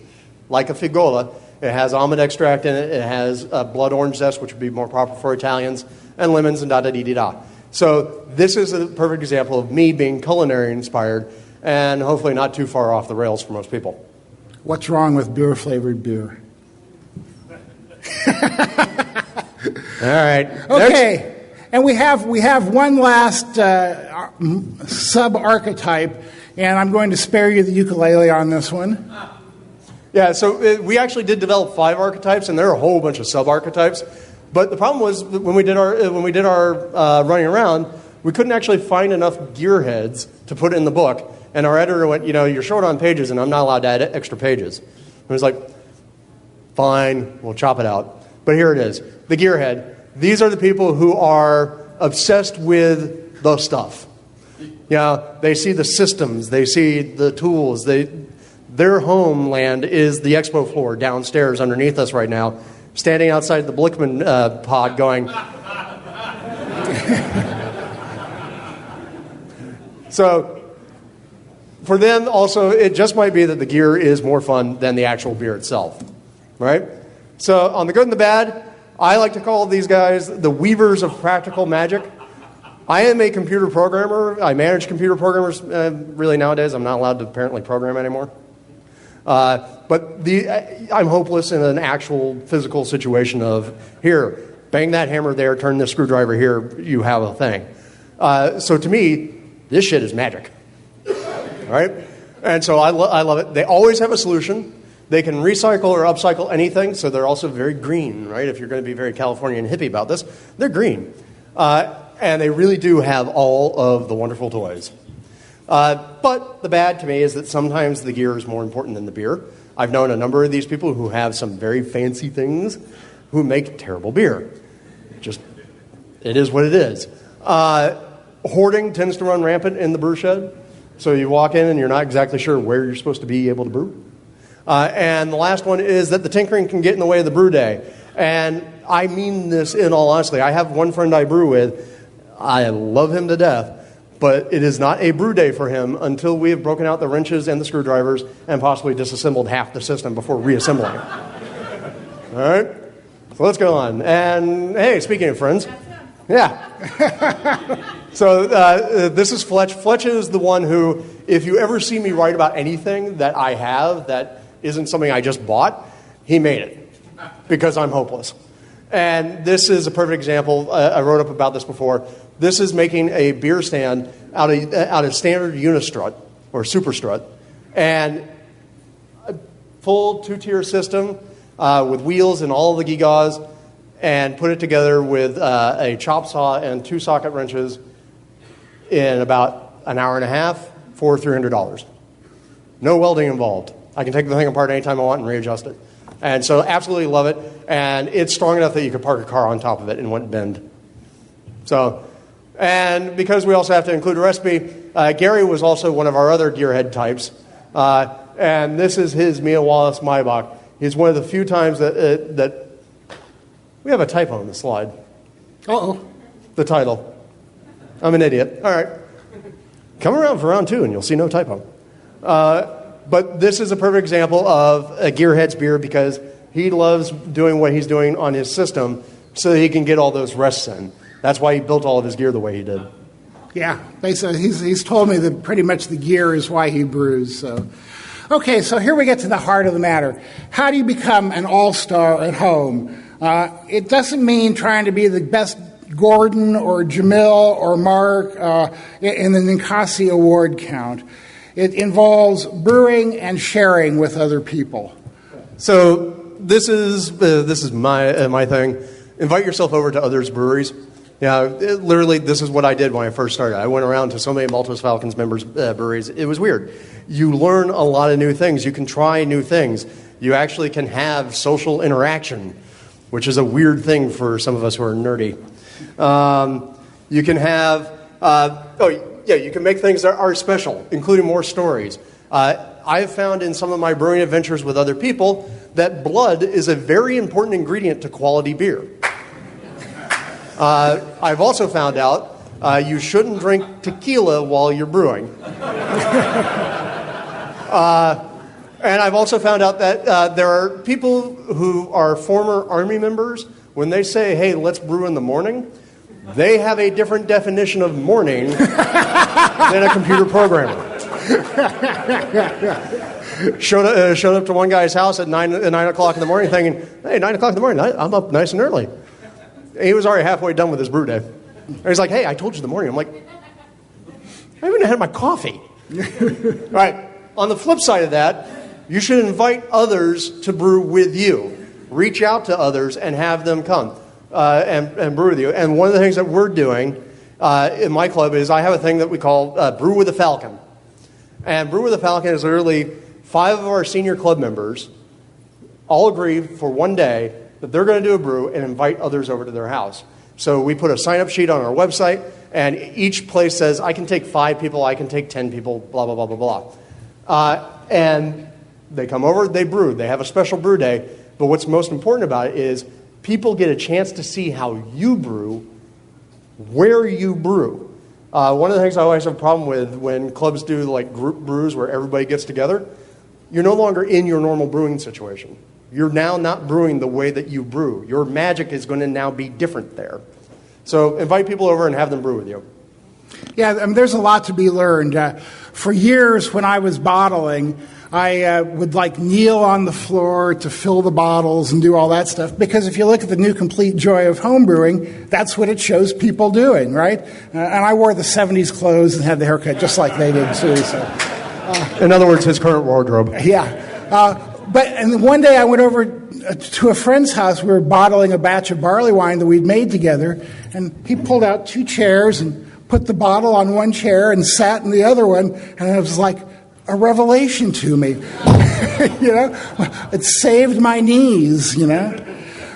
S2: like a figola. It has almond extract in it. It has blood orange zest, which would be more proper for Italians, and lemons and da-da-dee-dee-da. So this is a perfect example of me being culinary inspired and hopefully not too far off the rails for most people.
S1: What's wrong with beer-flavored beer?
S2: All right.
S1: Okay. And we have one last sub-archetype, and I'm going to spare you the ukulele on this one.
S2: Yeah, so we actually did develop 5 archetypes, and there are a whole bunch of sub-archetypes. But the problem was when we did our running around, we couldn't actually find enough gearheads to put in the book. And our editor went, you're short on pages, and I'm not allowed to add extra pages. And I was like, fine, we'll chop it out. But here it is. The gearhead
S9: These are the people who are obsessed with the stuff. They see the systems, they see the tools. Their homeland is the expo floor downstairs underneath us right now, standing outside the Blickman pod going... So for them also, it just might be that the gear is more fun than the actual beer itself, right? So on the good and the bad, I like to call these guys the weavers of practical magic. I am a computer programmer. I manage computer programmers. Really nowadays, I'm not allowed to apparently program anymore. But I'm hopeless in an actual physical situation of, here, bang that hammer there, turn this screwdriver here, you have a thing. So to me, this shit is magic, right? And so I love it. They always have a solution. They can recycle or upcycle anything, so they're also very green, right? If you're going to be very Californian hippie about this, they're green. And they really do have all of the wonderful toys. But the bad to me is that sometimes the gear is more important than the beer. I've known a number of these people who have some very fancy things who make terrible beer. It is what it is. Hoarding tends to run rampant in the brew shed. So you walk in and you're not exactly sure where you're supposed to be able to brew. And the last one is that the tinkering can get in the way of the brew day. And I mean this in all honesty. I have one friend I brew with. I love him to death. But it is not a brew day for him until we have broken out the wrenches and the screwdrivers and possibly disassembled half the system before reassembling. All right? So let's go on. And hey, speaking of friends. Yeah. So this is Fletch. Fletch is the one who, if you ever see me write about anything that I have that isn't something I just bought, he made it because I'm hopeless. And this is a perfect example. I wrote up about this before. This is making a beer stand out of standard unistrut or super strut, and a full two-tier system with wheels and all of the gewgaws, and put it together with a chop saw and 2 socket wrenches in about an hour and a half for $300. No welding involved. I can take the thing apart anytime I want and readjust it. And so absolutely love it. And it's strong enough that you could park a car on top of it and it wouldn't bend. So, and because we also have to include a recipe, Gary was also one of our other gearhead types. And this is his Mia Wallace Maybach. He's one of the few times that we have a typo on the slide. Uh-oh. The title. I'm an idiot. All right. Come around for round 2 and you'll see no typo. But this is a perfect example of a gearhead's beer because he loves doing what he's doing on his system so that he can get all those rests in. That's why he built all of his gear the way he did.
S1: Yeah, basically, he's told me that pretty much the gear is why he brews. So, okay, so here we get to the heart of the matter. How do you become an all-star at home? It doesn't mean trying to be the best Gordon or Jamil or Mark in the Ninkasi Award count. It involves brewing and sharing with other people.
S9: So this is my thing. Invite yourself over to others' breweries. Literally, this is what I did when I first started. I went around to so many Maltose Falcons members' breweries. It was weird. You learn a lot of new things. You can try new things. You actually can have social interaction, which is a weird thing for some of us who are nerdy. You can have, you can make things that are special, including more stories. I've found in some of my brewing adventures with other people that blood is a very important ingredient to quality beer. I've also found out you shouldn't drink tequila while you're brewing. And I've also found out that there are people who are former Army members. When they say, hey, let's brew in the morning, they have a different definition of morning than a computer programmer. Showed up to one guy's house at 9 o'clock in the morning thinking, hey, 9 o'clock in the morning, I'm up nice and early. He was already halfway done with his brew day. And he's like, hey, I told you the morning. I'm like, I haven't had my coffee. Right. On the flip side of that, you should invite others to brew with you. Reach out to others and have them come and brew with you. And one of the things that we're doing in my club is I have a thing that we call Brew with a Falcon. And Brew with a Falcon is literally 5 of our senior club members all agree for one day that they're going to do a brew and invite others over to their house. So we put a sign-up sheet on our website, and each place says, I can take 5 people, I can take 10 people, blah, blah, blah, blah, blah. And they come over, they brew. They have a special brew day. But what's most important about it is people get a chance to see how you brew, where you brew. One of the things I always have a problem with when clubs do like group brews where everybody gets together, you're no longer in your normal brewing situation. You're now not brewing the way that you brew. Your magic is going to now be different there. So invite people over and have them brew with you.
S1: Yeah, I mean, there's a lot to be learned. For years when I was bottling, I would kneel on the floor to fill the bottles and do all that stuff, because if you look at the new Complete Joy of Homebrewing, that's what it shows people doing, right? And I wore the 70s clothes and had the haircut just like they did too. So,
S9: in other words, his current wardrobe.
S1: Yeah. And one day I went over to a friend's house. We were bottling a batch of barley wine that we'd made together, and he pulled out 2 chairs and put the bottle on one chair and sat in the other one, and it was like a revelation to me. It saved my knees,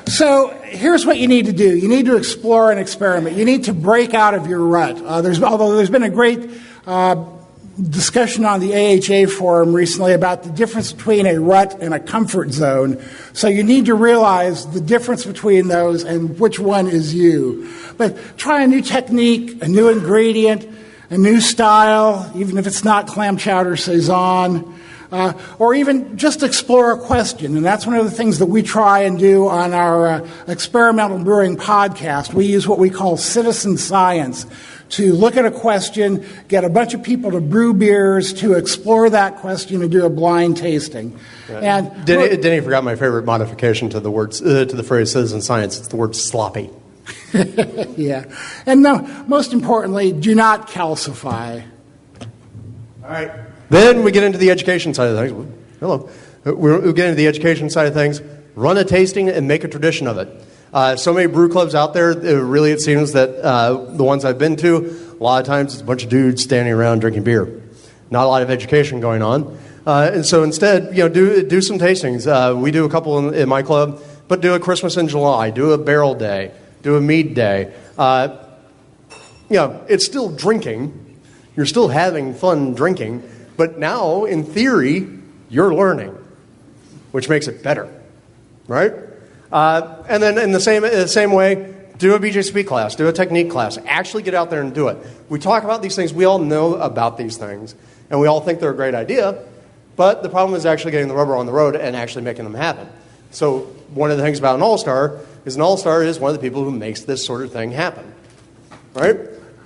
S1: So here's what you need to do. You need to explore and experiment. You need to break out of your rut. Although there's been a great discussion on the AHA forum recently about the difference between a rut and a comfort zone. So you need to realize the difference between those and which one is you. But try a new technique, a new ingredient, a new style, even if it's not clam chowder saison, or even just explore a question. And that's one of the things that we try and do on our experimental brewing podcast. We use what we call citizen science to look at a question, get a bunch of people to brew beers, to explore that question, and do a blind tasting.
S9: Yeah. And Denny forgot my favorite modification to the words to the phrase citizen science. It's the word sloppy.
S1: Yeah. And no, most importantly, do not calcify.
S9: All right. Then we get into the education side of things. Hello. We get into the education side of things. Run a tasting and make a tradition of it. So many brew clubs out there, really it seems that the ones I've been to, a lot of times it's a bunch of dudes standing around drinking beer. Not a lot of education going on. And so instead, do some tastings. We do a couple in my club, but do a Christmas in July, do a barrel day, do a mead day. It's still drinking. You're still having fun drinking. But now, in theory, you're learning, which makes it better, right? And then in the same way, do a BJCP class, do a technique class. Actually get out there and do it. We talk about these things. We all know about these things, and we all think they're a great idea. But the problem is actually getting the rubber on the road and actually making them happen. So one of the things about an all-star is one of the people who makes this sort of thing happen, right?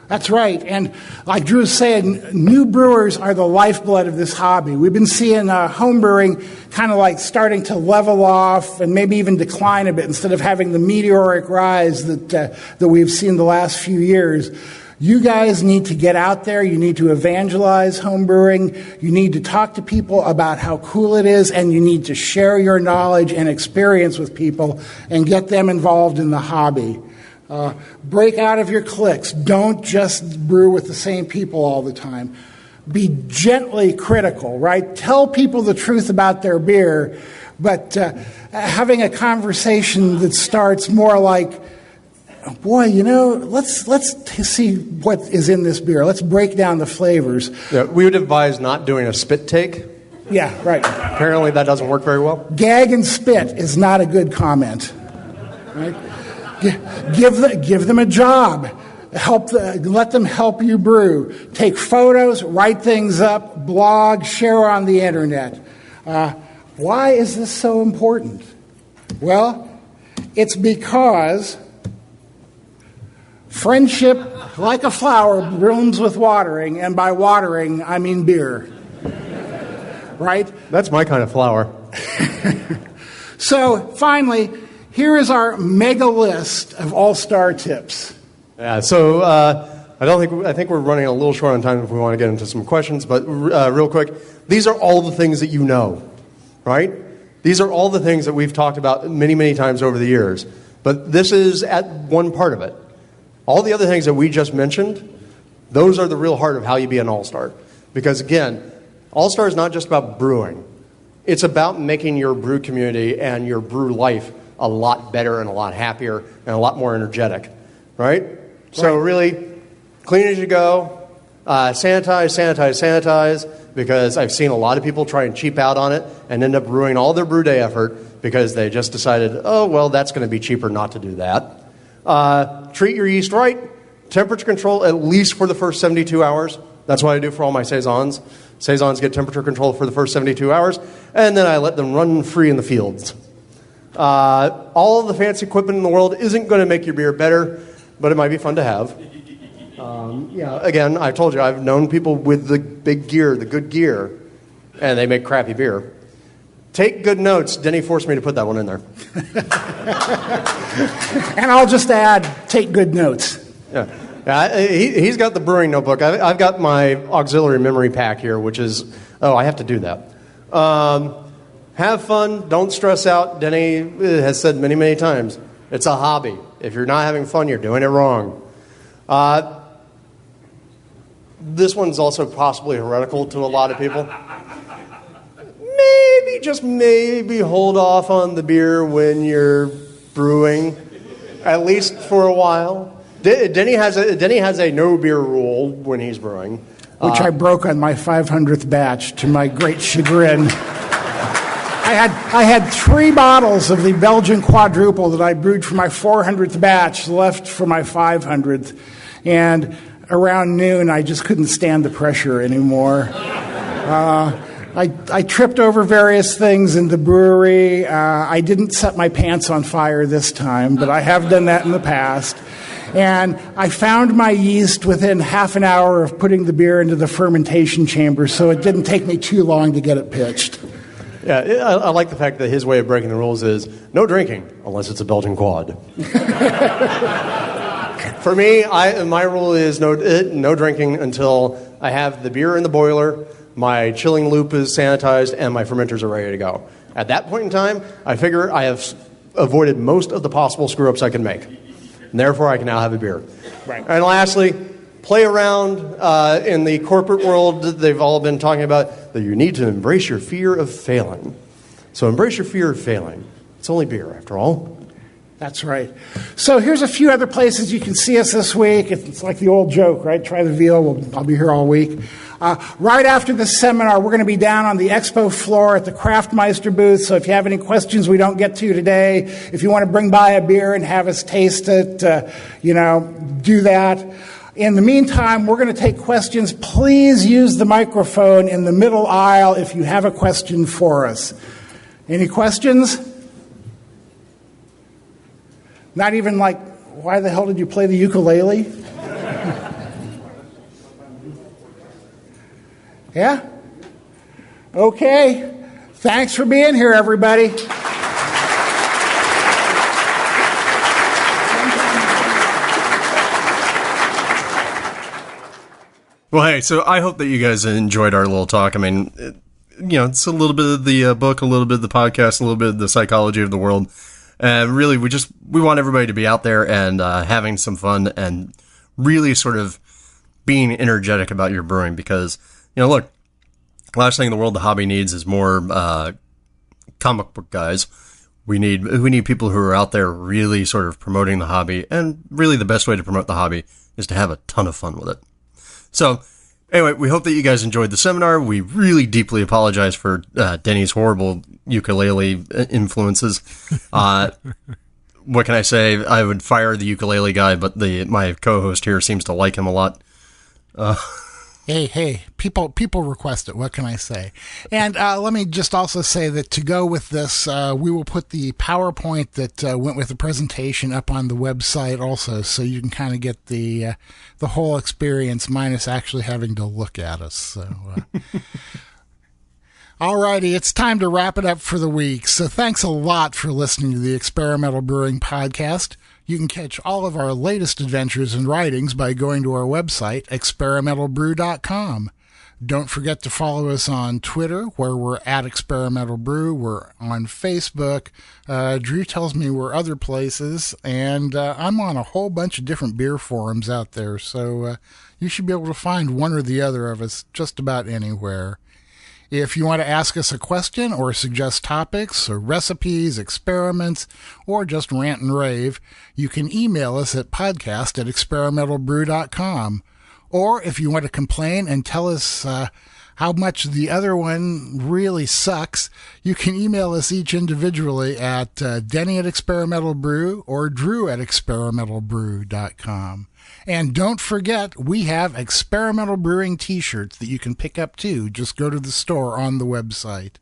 S1: That's right. And like Drew was saying, new brewers are the lifeblood of this hobby. We've been seeing homebrewing kind of starting to level off and maybe even decline a bit instead of having the meteoric rise that we've seen the last few years. You guys need to get out there. You need to evangelize homebrewing. You need to talk to people about how cool it is, and you need to share your knowledge and experience with people and get them involved in the hobby. Break out of your cliques. Don't just brew with the same people all the time. Be gently critical, right? Tell people the truth about their beer, but having a conversation that starts more like, boy, let's see what is in this beer. Let's break down the flavors.
S9: Yeah, we would advise not doing a spit take.
S1: Yeah, right.
S9: Apparently that doesn't work very well.
S1: Gag and spit is not a good comment, right? Give them a job. Let them help you brew. Take photos, write things up, blog, share on the internet. Why is this so important? Well, it's because friendship, like a flower, blooms with watering, and by watering, I mean beer. Right?
S9: That's my kind of flower.
S1: So, finally, here is our mega list of all-star tips.
S9: Yeah, so I think we're running a little short on time if we want to get into some questions, but real quick, these are all the things that you know, right? These are all the things that we've talked about many, many times over the years, but this is at one part of it. All the other things that we just mentioned, those are the real heart of how you be an all-star. Because again, all-star is not just about brewing. It's about making your brew community and your brew life a lot better and a lot happier and a lot more energetic, right? So really, clean as you go, sanitize, because I've seen a lot of people try and cheap out on it and end up ruining all their brew day effort because they just decided, oh, well, that's going to be cheaper not to do that. Treat your yeast right. Temperature control at least for the first 72 hours. That's what I do for all my Saisons. Saisons get temperature control for the first 72 hours, and then I let them run free in the fields. All of the fancy equipment in the world isn't going to make your beer better, but it might be fun to have. Again, I told you, I've known people with the big gear, the good gear, and they make crappy beer. Take good notes. Denny forced me to put that one in there.
S1: And I'll just add, take good notes.
S9: Yeah, he's got the brewing notebook. I've got my auxiliary memory pack here, which is, I have to do that. Have fun. Don't stress out. Denny has said many, many times, it's a hobby. If you're not having fun, you're doing it wrong. This one's also possibly heretical to a lot of people. Maybe hold off on the beer when you're brewing, at least for a while. Denny has a no beer rule when he's brewing,
S1: which I broke on my 500th batch to my great chagrin. I had 3 bottles of the Belgian quadruple that I brewed for my 400th batch left for my 500th, and around noon I just couldn't stand the pressure anymore. I tripped over various things in the brewery. I didn't set my pants on fire this time, but I have done that in the past. And I found my yeast within half an hour of putting the beer into the fermentation chamber, so it didn't take me too long to get it pitched.
S9: Yeah, I like the fact that his way of breaking the rules is no drinking unless it's a Belgian quad. For me, my rule is no drinking until I have the beer in the boiler, my chilling loop is sanitized, and my fermenters are ready to go. At that point in time, I figure I have avoided most of the possible screw-ups I can make. And therefore, I can now have a beer.
S1: Right.
S9: And lastly, play around. In the corporate world, they've all been talking about that you need to embrace your fear of failing. So embrace your fear of failing. It's only beer, after all.
S1: That's right. So here's a few other places you can see us this week. It's like the old joke, right? Try the veal. I'll be here all week. Right after the seminar, we're going to be down on the expo floor at the Craftmeister booth. So if you have any questions we don't get to today, if you want to bring by a beer and have us taste it, do that. In the meantime, we're going to take questions. Please use the microphone in the middle aisle if you have a question for us. Any questions? Not even like, why the hell did you play the ukulele? Yeah? Okay. Thanks for being here, everybody.
S2: Well, hey, so I hope that you guys enjoyed our little talk. I mean, it's a little bit of the book, a little bit of the podcast, a little bit of the psychology of the world. Really, we want everybody to be out there and having some fun and really sort of being energetic about your brewing because, look, last thing in the world the hobby needs is more comic book guys. We need people who are out there really sort of promoting the hobby, and really the best way to promote the hobby is to have a ton of fun with it. So, anyway, we hope that you guys enjoyed the seminar. We really deeply apologize for Denny's horrible ukulele influences. What can I say? I would fire the ukulele guy, but my co-host here seems to like him a lot.
S1: Hey, people request it. What can I say? And let me just also say that to go with this, we will put the PowerPoint that went with the presentation up on the website also, so you can kind of get the whole experience minus actually having to look at us. So, alrighty, it's time to wrap it up for the week. So thanks a lot for listening to the Experimental Brewing Podcast. You can catch all of our latest adventures and writings by going to our website, experimentalbrew.com. Don't forget to follow us on Twitter, where we're at Experimental Brew. We're on Facebook. Drew tells me we're other places, and I'm on a whole bunch of different beer forums out there, so you should be able to find one or the other of us just about anywhere. If you want to ask us a question or suggest topics or recipes, experiments, or just rant and rave, you can email us at podcast@experimentalbrew.com. Or if you want to complain and tell us how much the other one really sucks, you can email us each individually at Denny at Experimental Brew or Drew at experimentalbrew.com. And don't forget, we have experimental brewing t-shirts that you can pick up too. Just go to the store on the website.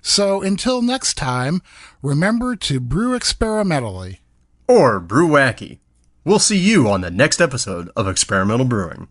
S1: So until next time, remember to brew experimentally.
S2: Or brew wacky. We'll see you on the next episode of Experimental Brewing.